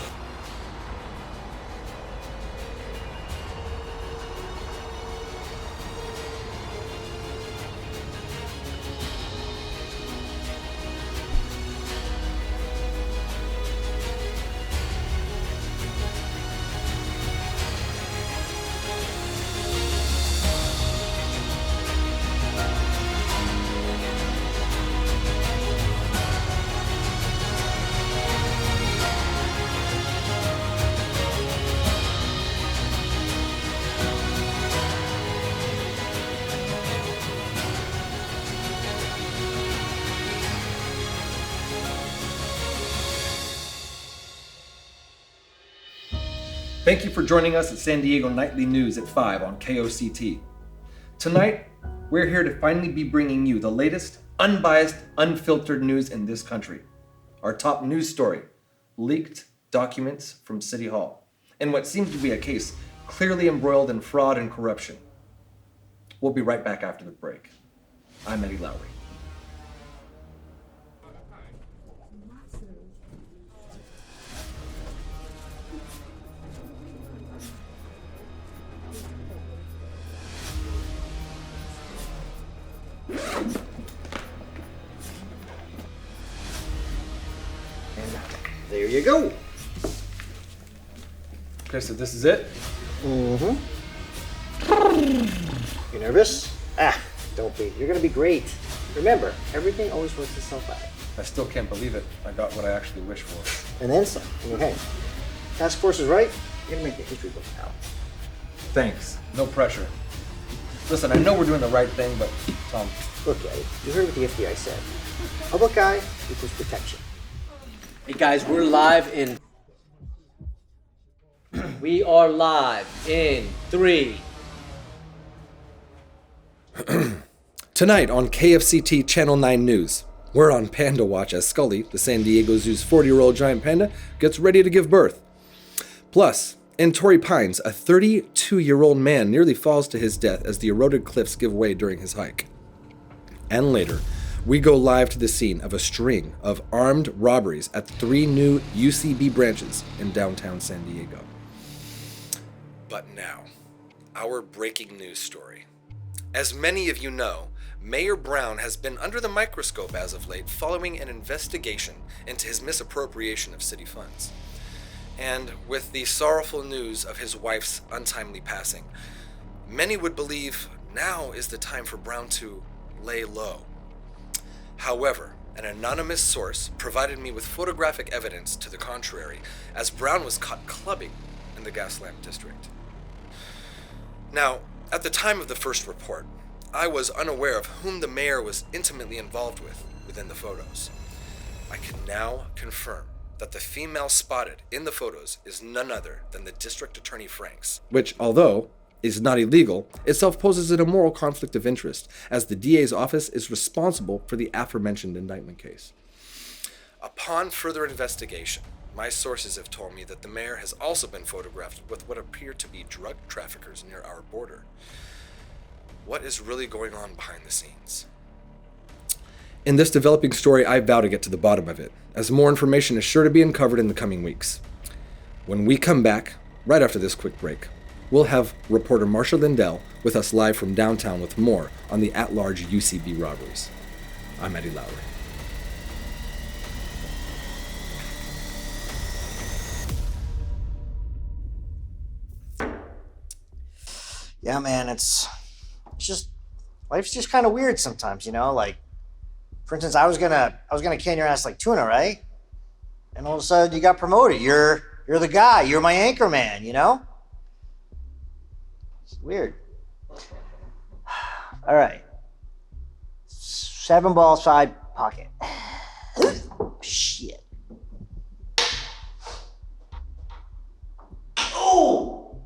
Thank you for joining us at San Diego Nightly News at 5 on KOCT. Tonight, we're here to finally be bringing you the latest, unbiased, unfiltered news in this country. Our top news story, leaked documents from City Hall, and what seems to be a case clearly embroiled in fraud and corruption. We'll be right back after the break. I'm Eddie Lowry. There you go. Okay, so this is it? Mm-hmm. You nervous? Don't be. You're gonna be great. Remember, everything always works itself out. I still can't believe it. I got what I actually wished for. And then some. I mean, hey, task force is right. You're gonna make the history book now. Thanks. No pressure. Listen, I know we're doing the right thing, but Tom. Look, Eddie, you heard what the FBI said. Public eye equals protection. Hey guys, we're live in... We are live in 3. Tonight on KFCT Channel 9 News, we're on Panda Watch as Scully, the San Diego Zoo's 40-year-old giant panda, gets ready to give birth. Plus, in Torrey Pines, a 32-year-old man nearly falls to his death as the eroded cliffs give way during his hike. And later, we go live to the scene of a string of armed robberies at 3 new UCB branches in downtown San Diego. But now, our breaking news story. As many of you know, Mayor Brown has been under the microscope as of late following an investigation into his misappropriation of city funds. And with the sorrowful news of his wife's untimely passing, many would believe now is the time for Brown to lay low. However, an anonymous source provided me with photographic evidence to the contrary, as Brown was caught clubbing in the Gaslamp district. Now, at the time of the first report, I was unaware of whom the mayor was intimately involved with within the photos. I can now confirm that the female spotted in the photos is none other than the District Attorney Franks, which, although is not illegal, itself poses an immoral conflict of interest, as the DA's office is responsible for the aforementioned indictment case. Upon further investigation, my sources have told me that the mayor has also been photographed with what appear to be drug traffickers near our border. What is really going on behind the scenes? In this developing story, I vow to get to the bottom of it, as more information is sure to be uncovered in the coming weeks. When we come back, right after this quick break, we'll have reporter Marsha Lindell with us live from downtown with more on the at-large UCB robberies. I'm Eddie Lowry. Yeah, man, it's just life's just kind of weird sometimes, you know. Like, for instance, I was gonna can your ass like tuna, right? And all of a sudden, you got promoted. You're the guy. You're my anchor man, you know. It's weird. All right. 7-ball side pocket. Shit. Oh!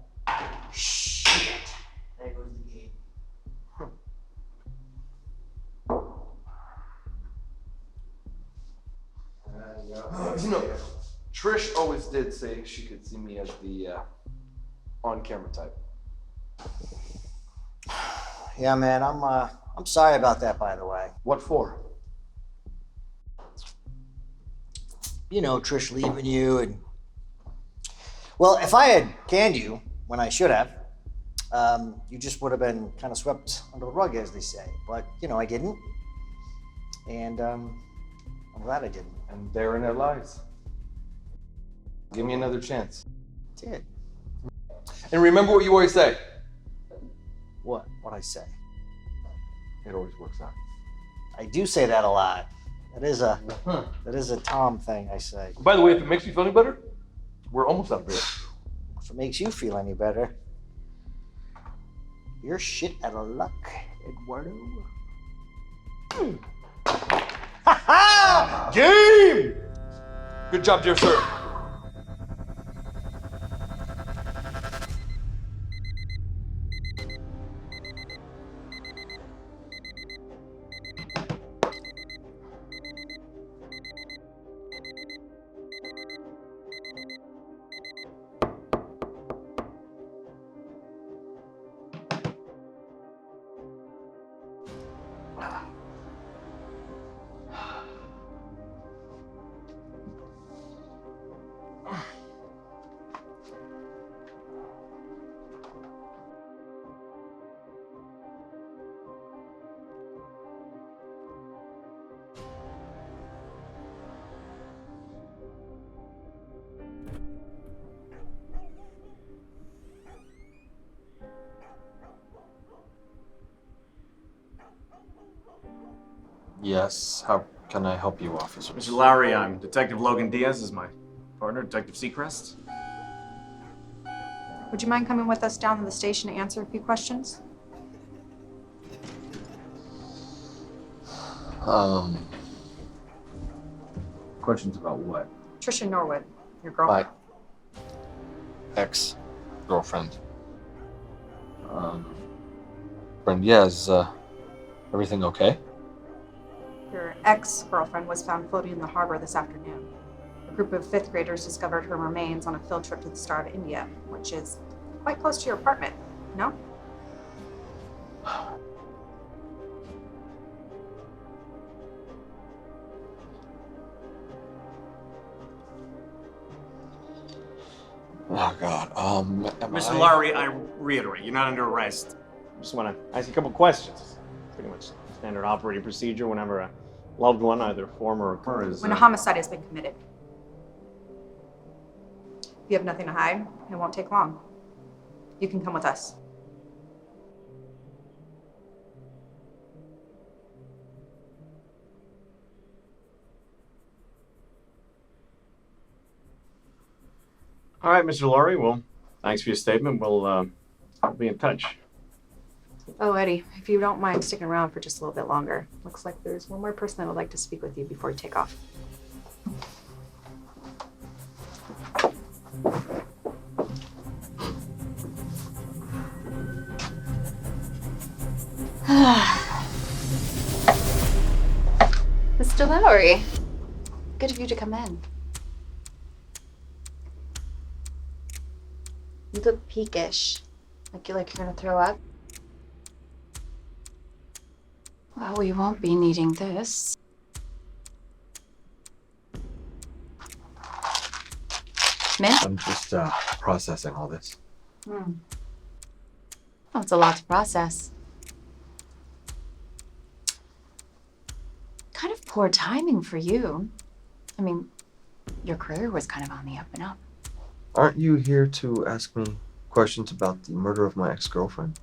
Shit. There goes the game. You know, Trish always did say she could see me as the on-camera type. Yeah, man, I'm sorry about that, by the way. What for? You know, Trish leaving you and Well, if I had canned you when I should have, you just would have been kind of swept under the rug, as they say. But, I didn't. And I'm glad I didn't. And therein it lies. Give me another chance. Did. And remember what you always say. What'd I say? It always works out. I do say that a lot. That is a Tom thing I say. By the way, if it makes you feel any better, we're almost out of beer. If it makes you feel any better, you're shit out of luck, Eduardo. Ha-ha! Game! Good job, dear sir. Yes, how can I help you, officer? Mr. Lowry, I'm Detective Logan Diaz. Is my partner, Detective Seacrest. Would you mind coming with us down to the station to answer a few questions? Questions about what? Trisha Norwood, your girlfriend. My ex-girlfriend. Friend, yeah, is everything okay? Your ex-girlfriend was found floating in the harbor this afternoon. A group of 5th graders discovered her remains on a field trip to the Star of India, which is quite close to your apartment, no? Oh, God. Mr. Lowry, I reiterate, you're not under arrest. I just want to ask you a couple questions. Pretty much standard operating procedure whenever a loved one, either former or current, is... When a homicide has been committed. You have nothing to hide, it won't take long. You can come with us. All right, Mr. Lowry, well, thanks for your statement. We'll be in touch. Oh, Eddie, if you don't mind sticking around for just a little bit longer. Looks like there's one more person that would like to speak with you before you take off. Mr. Lowry, good of you to come in. You look peakish, like you're gonna throw up. Well, we won't be needing this. Mint? I'm just processing all this. Well, it's a lot to process. Kind of poor timing for you. I mean, your career was kind of on the up and up. Aren't you here to ask me questions about the murder of my ex-girlfriend?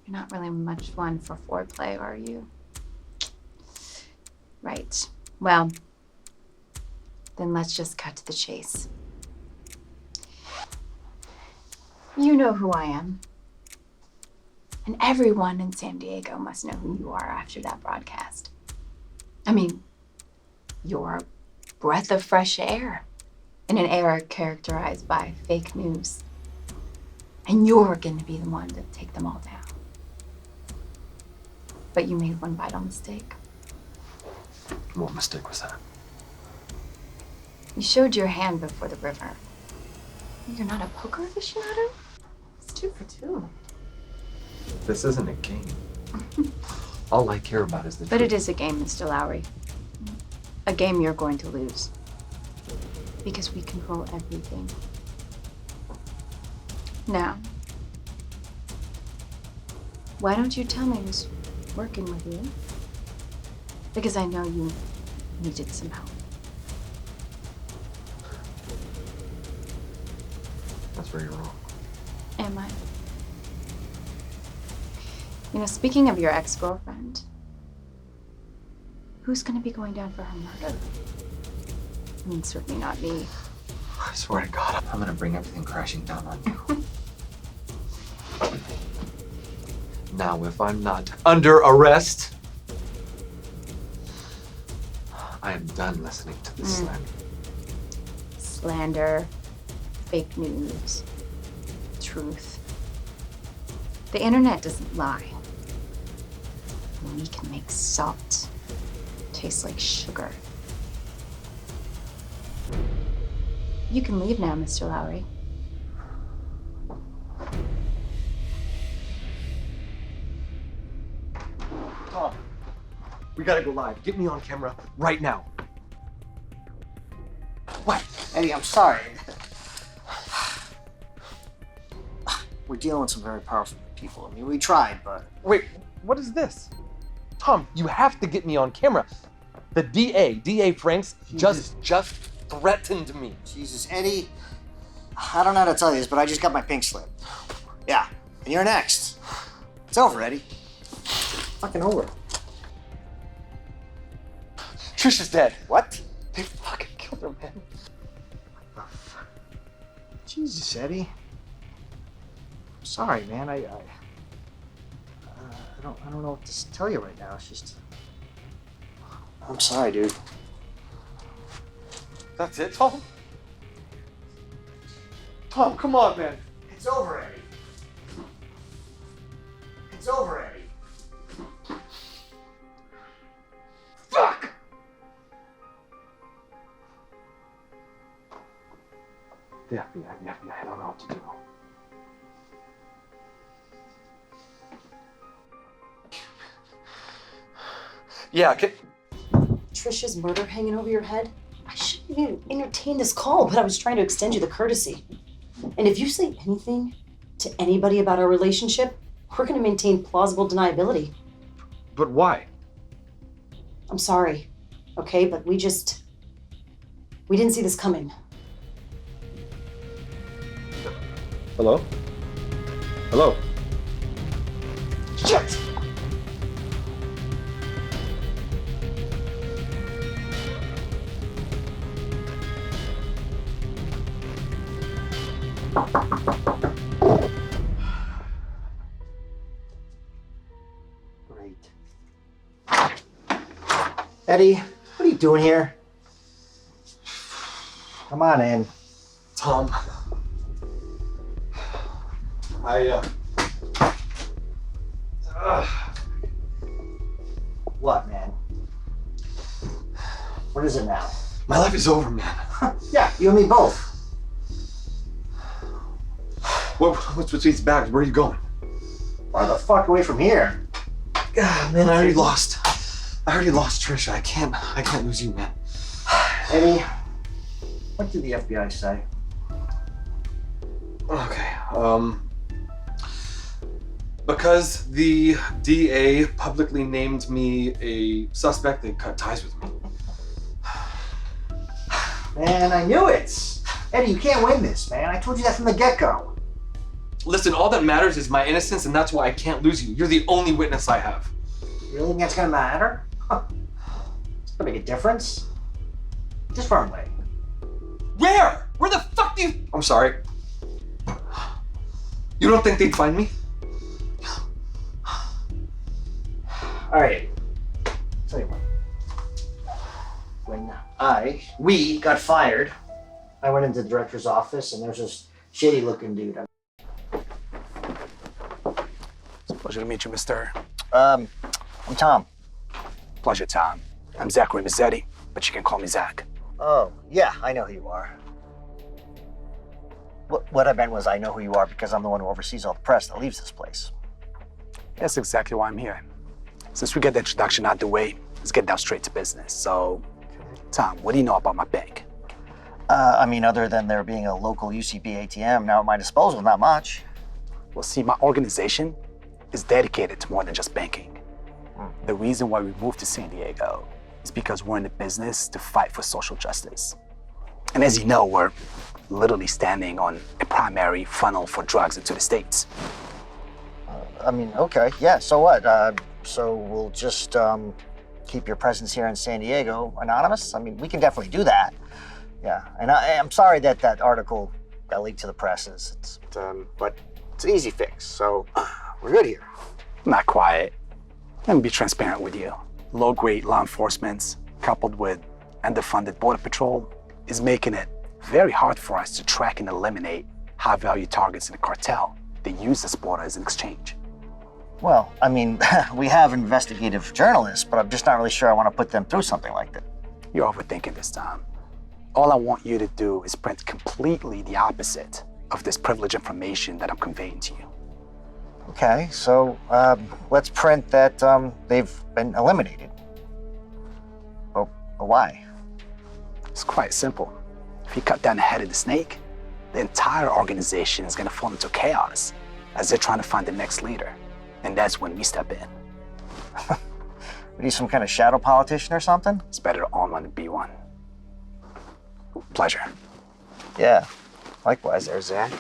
You're not really much one for foreplay, are you? Right. Well, then let's just cut to the chase. You know who I am. And everyone in San Diego must know who you are after that broadcast. I mean, you're a breath of fresh air in an era characterized by fake news. And you're going to be the one to take them all down. But you made one vital mistake. What mistake was that? You showed your hand before the river. You're not a poker aficionado? It's 2 for 2. This isn't a game. All I care about is the But truth. it is a game, Mr. Lowry. A game you're going to lose. Because we control everything. Now, why don't you tell me who's working with you? Because I know you needed some help. That's where you're wrong. Am I? You know, speaking of your ex-girlfriend, who's gonna be going down for her murder? I mean, certainly not me. I swear to God, I'm gonna bring everything crashing down on you. Now, if I'm not under arrest, I am done listening to this slander. Slander, fake news, truth. The internet doesn't lie. We can make salt taste like sugar. You can leave now, Mr. Lowry. Tom, we gotta go live. Get me on camera right now. What? Eddie, I'm sorry. We're dealing with some very powerful people. I mean, we tried, but... Wait, what is this? Tom, you have to get me on camera. The DA Franks, just threatened me. Jesus, Eddie, I don't know how to tell you this, but I just got my pink slip. Yeah, and you're next. It's over, Eddie. Fucking over. Trish is dead. What? They fucking killed her, man. Jesus, Eddie. I'm sorry, man. I don't know what to tell you right now. It's just... I'm sorry, dude. That's it, Tom? Tom, come on, man. It's over, Eddie. It's over, Eddie. Fuck! The FBI, I don't know what to do. Yeah, Trisha's murder hanging over your head? I shouldn't even entertain this call, but I was trying to extend you the courtesy. And if you say anything to anybody about our relationship, we're going to maintain plausible deniability. But why? I'm sorry, okay? But we didn't see this coming. Hello? Hello? Shit! Great. Eddie, what are you doing here? Come on in. Tom. What, man? What is it now? My life is over, man. Yeah, you and me both. What's with these bags? Where are you going? Far the fuck away from here. God, man, I already lost Trisha. I can't lose you, man. Eddie, what did the FBI say? Okay, because the DA publicly named me a suspect, they cut ties with me. Man, I knew it. Eddie, you can't win this, man. I told you that from the get-go. Listen, all that matters is my innocence, and that's why I can't lose you. You're the only witness I have. You really think that's gonna matter? It's gonna make a difference. Just far away. Where? Where the fuck do you... I'm sorry. You don't think they'd find me? All right. Tell you what. When we got fired, I went into the director's office and there's this shady-looking dude. It's a pleasure to meet you, mister. I'm Tom. Pleasure, Tom. I'm Zachary Mazzetti, but you can call me Zach. Oh, yeah, I know who you are. What I meant was I know who you are because I'm the one who oversees all the press that leaves this place. That's exactly why I'm here. Since we get the introduction out the way, let's get down straight to business. So, Tom, what do you know about my bank? I mean, other than there being a local UCB ATM now at my disposal, not much. Well, see, my organization is dedicated to more than just banking. The reason why we moved to San Diego is because we're in the business to fight for social justice. And as you know, we're literally standing on a primary funnel for drugs into the States. I mean, okay, yeah, so what? So we'll just keep your presence here in San Diego anonymous? I mean, we can definitely do that. Yeah, and I'm sorry that that article got leaked to the presses. But it's an easy fix, so we're good here. Not quiet. Let me be transparent with you. Low-grade law enforcement, coupled with underfunded border patrol, is making it very hard for us to track and eliminate high-value targets in the cartel. They use this border as an exchange. Well, I mean, we have investigative journalists, but I'm just not really sure I want to put them through something like that. You're overthinking this, Tom. All I want you to do is print completely the opposite of this privileged information that I'm conveying to you. Okay, so let's print that they've been eliminated. Well, why? It's quite simple. If you cut down the head of the snake, the entire organization is going to fall into chaos as they're trying to find the next leader. And that's when we step in. We need some kind of shadow politician or something? It's better to own one than be one. Pleasure. Yeah, likewise there, Zach.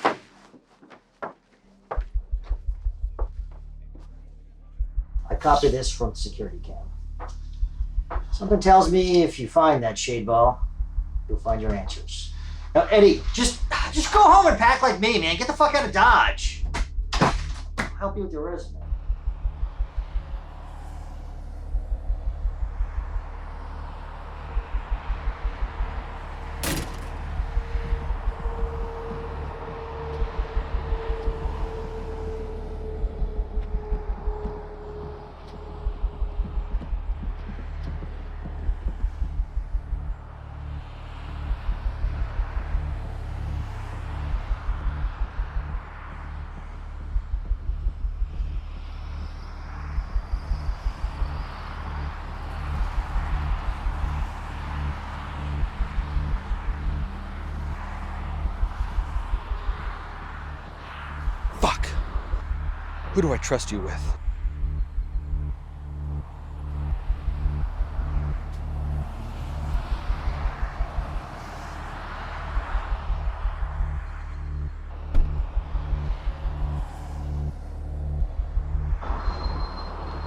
I copy this from security cam. Something tells me if you find that shade ball, you'll find your answers. Now, Eddie, just go home and pack like me, man. Get the fuck out of Dodge. I'll help you with your resume. Who do I trust you with?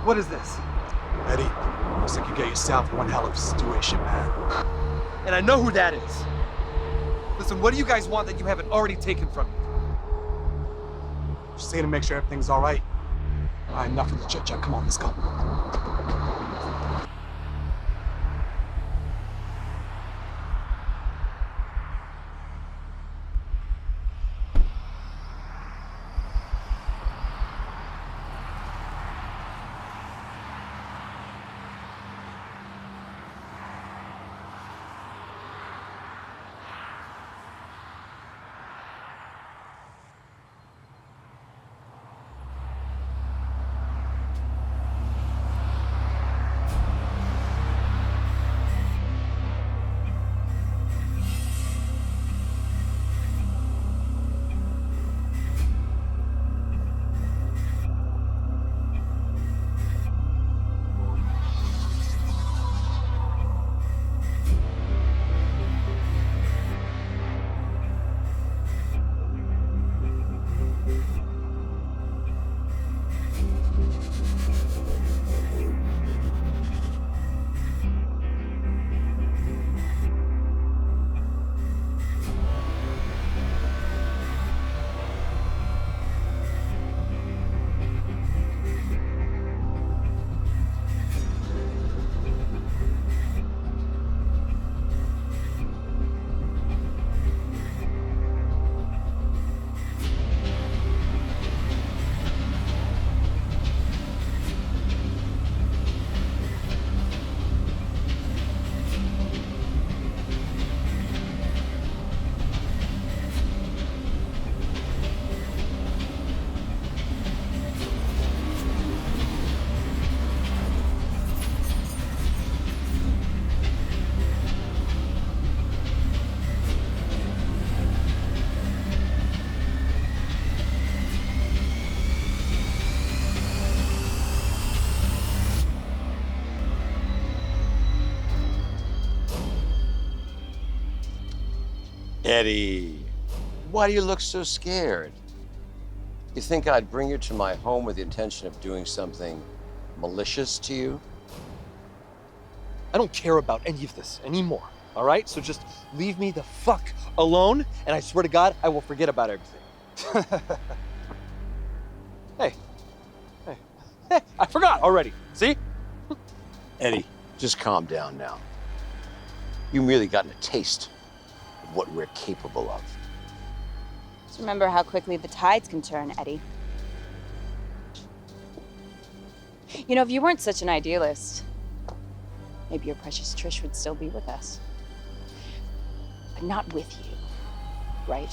What is this? Eddie, looks like you get yourself in one hell of a situation, man. And I know who that is. Listen, what do you guys want that you haven't already taken from me? Just here to make sure everything's all right. All right, enough of the chit-chat. Come on, let's go. Eddie, why do you look so scared? You think I'd bring you to my home with the intention of doing something malicious to you? I don't care about any of this anymore, all right? So just leave me the fuck alone, and I swear to God, I will forget about everything. Hey, I forgot already, see? Eddie, just calm down now. You've really gotten a taste of what we're capable of. Just remember how quickly the tides can turn, Eddie. You know, if you weren't such an idealist, maybe your precious Trish would still be with us. But not with you, right?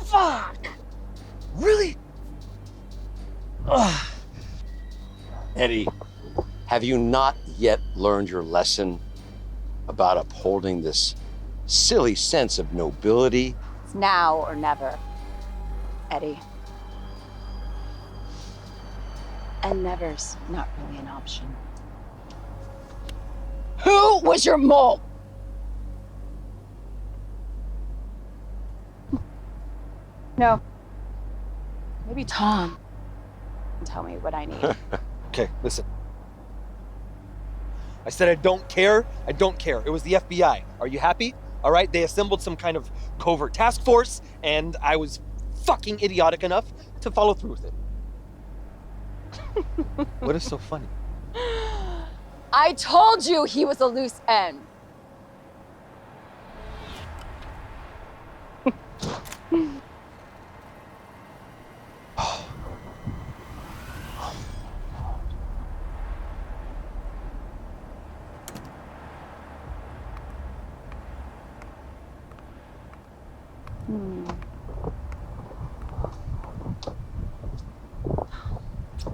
Fuck! Really? Ugh. Eddie, have you not yet learned your lesson about upholding this silly sense of nobility? It's now or never, Eddie. And never's not really an option. Who was your mole? No. Maybe Tom can tell me what I need. Okay, listen. I said I don't care. I don't care. It was the FBI. Are you happy? All right, they assembled some kind of covert task force, and I was fucking idiotic enough to follow through with it. What is so funny? I told you he was a loose end.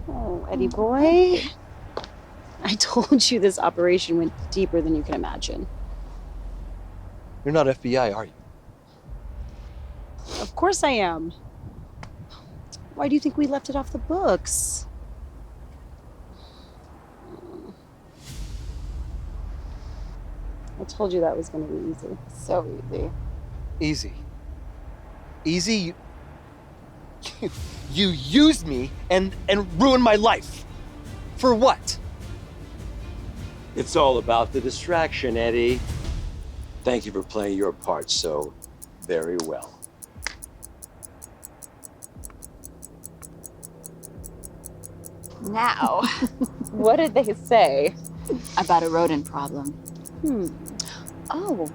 Oh, Eddie boy. I told you this operation went deeper than you can imagine. You're not FBI, are you? Of course I am. Why do you think we left it off the books? I told you that was going to be easy. So easy. Easy. Easy? You used me and ruined my life. For what? It's all about the distraction, Eddie. Thank you for playing your part so very well. Now, what did they say about a rodent problem? Oh,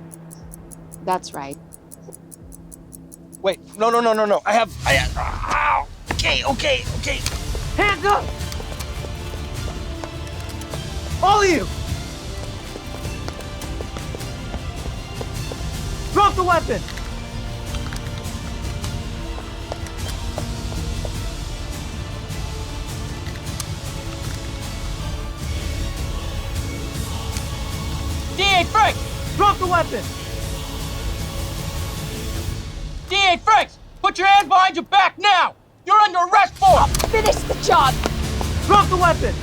that's right. Wait, no. I have, ow! Okay. Hands up! All of you! Drop the weapon! DA Frank! Drop the weapon! DA Franks, put your hands behind your back now! You're under arrest for— Finish the job! Drop the weapon!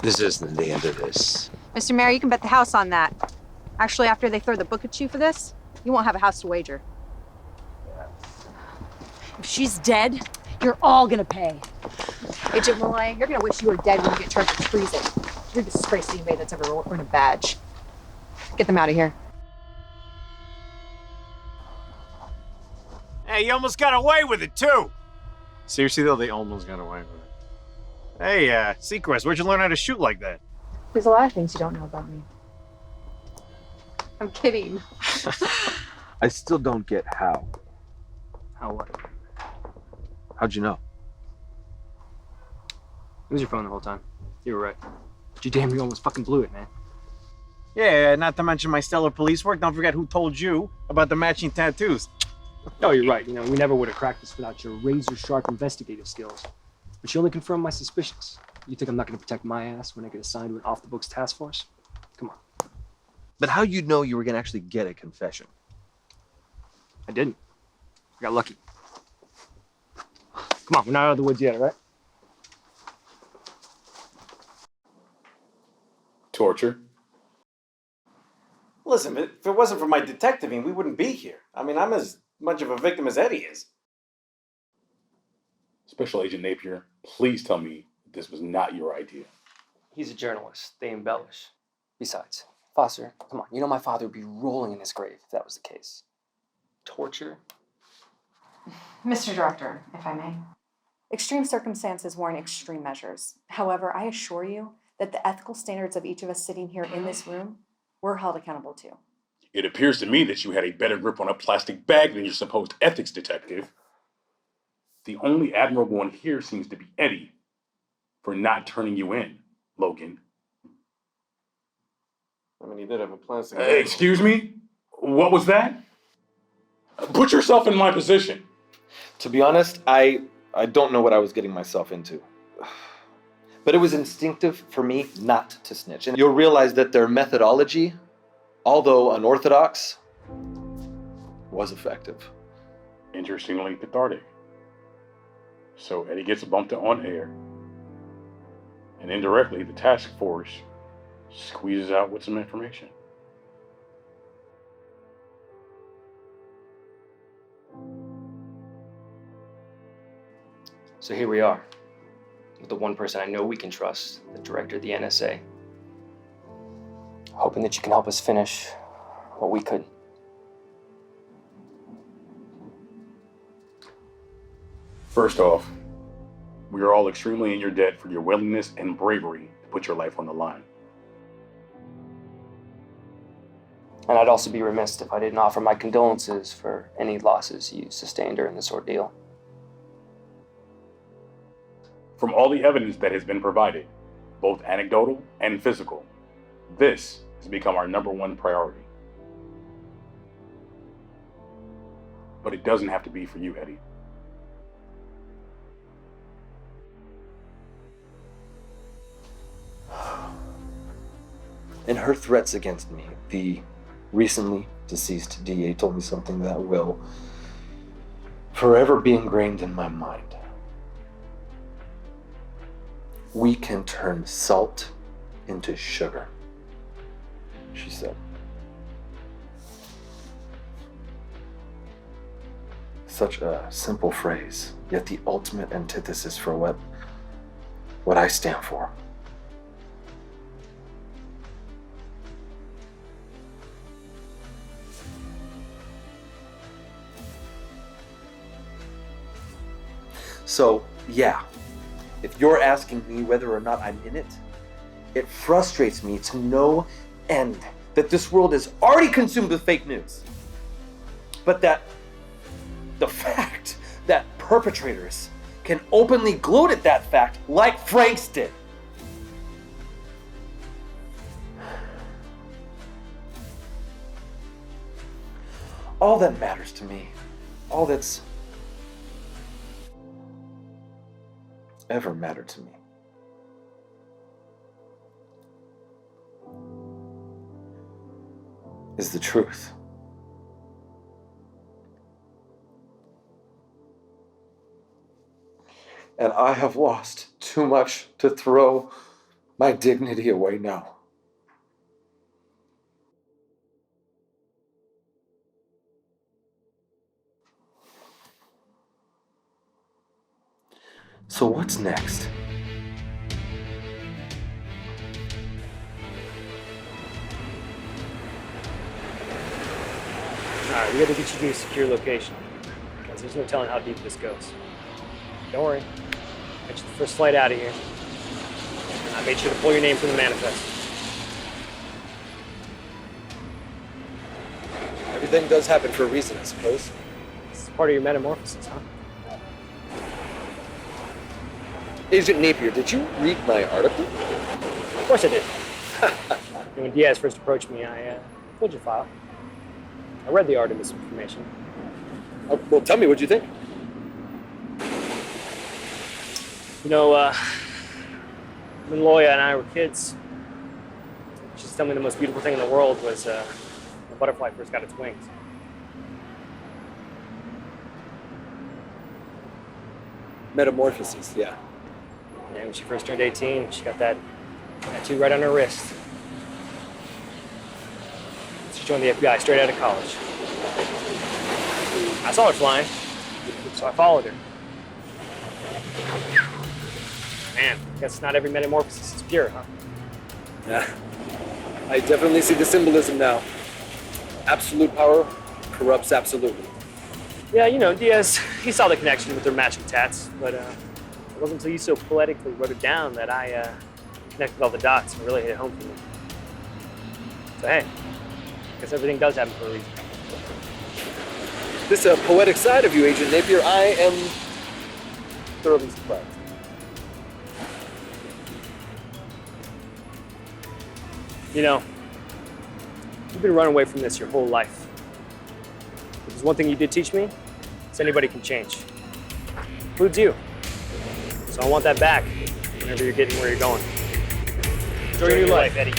This isn't the end of this. Mr. Mayor, you can bet the house on that. Actually, after they throw the book at you for this, you won't have a house to wager. If she's dead, you're all going to pay. Agent Malay, you're gonna wish you were dead when you get charged with treason. You're a disgrace to anybody that's ever earned a badge. Get them out of here. Hey, you almost got away with it, too! Seriously, though, they almost got away with it. Hey, Seacrest, where'd you learn how to shoot like that? There's a lot of things you don't know about me. I'm kidding. I still don't get how. How what? How'd you know? It was your phone the whole time. You were right. But you damn near almost fucking blew it, man. Yeah, not to mention my stellar police work. Don't forget who told you about the matching tattoos. Oh, you're right. You know, we never would have cracked this without your razor-sharp investigative skills. But you only confirmed my suspicions. You think I'm not going to protect my ass when I get assigned to an off-the-books task force? Come on. But how you know you were gonna actually get a confession? I didn't. I got lucky. Come on, we're not out of the woods yet, all right? Torture. Listen, if it wasn't for my detectiving, we wouldn't be here. I mean, I'm as much of a victim as Eddie is. Special Agent Napier, please tell me this was not your idea. He's a journalist. They embellish. Besides, Foster, come on. You know my father would be rolling in his grave if that was the case. Torture? Mr. Director, if I may. Extreme circumstances warrant extreme measures. However, I assure you that the ethical standards of each of us sitting here in this room, we're held accountable to. It appears to me that you had a better grip on a plastic bag than your supposed ethics detective. The only admirable one here seems to be Eddie for not turning you in, Logan. I mean, he did have a plastic. Excuse me? What was that? Put yourself in my position. To be honest, I don't know what I was getting myself into. But it was instinctive for me not to snitch. And you'll realize that their methodology, although unorthodox, was effective. Interestingly cathartic. So Eddie gets bumped on air. And indirectly, the task force squeezes out with some information. So here we are, with the one person I know we can trust, the director of the NSA. Hoping that you can help us finish what we could. First off, we are all extremely in your debt for your willingness and bravery to put your life on the line. And I'd also be remiss if I didn't offer my condolences for any losses you sustained during this ordeal. From all the evidence that has been provided, both anecdotal and physical, this has become our #1 priority. But it doesn't have to be for you, Eddie. In her threats against me, the recently deceased DA told me something that will forever be ingrained in my mind. We can turn salt into sugar, she said. Such a simple phrase, yet the ultimate antithesis for what I stand for. So, yeah, if you're asking me whether or not I'm in it, it frustrates me to no end that this world is already consumed with fake news. But that the fact that perpetrators can openly gloat at that fact like Franks did. All that matters to me, all that's ever mattered to me, is the truth. And I have lost too much to throw my dignity away now. So what's next? Alright, we gotta get you to a secure location, because there's no telling how deep this goes. Don't worry, got you the first flight out of here. And I made sure to pull your name from the manifest. Everything does happen for a reason, I suppose. This is part of your metamorphosis, huh? Agent Napier, did you read my article? Of course I did. When Diaz first approached me, I pulled your file. I read the art of misinformation. Well, tell me, what'd you think? You know, when Loya and I were kids, she used to tell me the most beautiful thing in the world was when a butterfly first got its wings. Metamorphosis, yeah. And when she first turned 18, she got that tattoo right on her wrist. She joined the FBI straight out of college. I saw her flying, so I followed her. Man, I guess not every metamorphosis is pure, huh? Yeah. I definitely see the symbolism now. Absolute power corrupts absolutely. Yeah, you know, Diaz, he saw the connection with their matching tats, but it wasn't until you so poetically wrote it down that I connected all the dots and really hit it home for me. So hey, I guess everything does happen for a reason. This poetic side of you, Agent Napier, I am thoroughly surprised. You know, you've been running away from this your whole life. Because one thing you did teach me is anybody can change. Includes you. So I want that back whenever you're getting where you're going. Enjoy your new life, Eddie.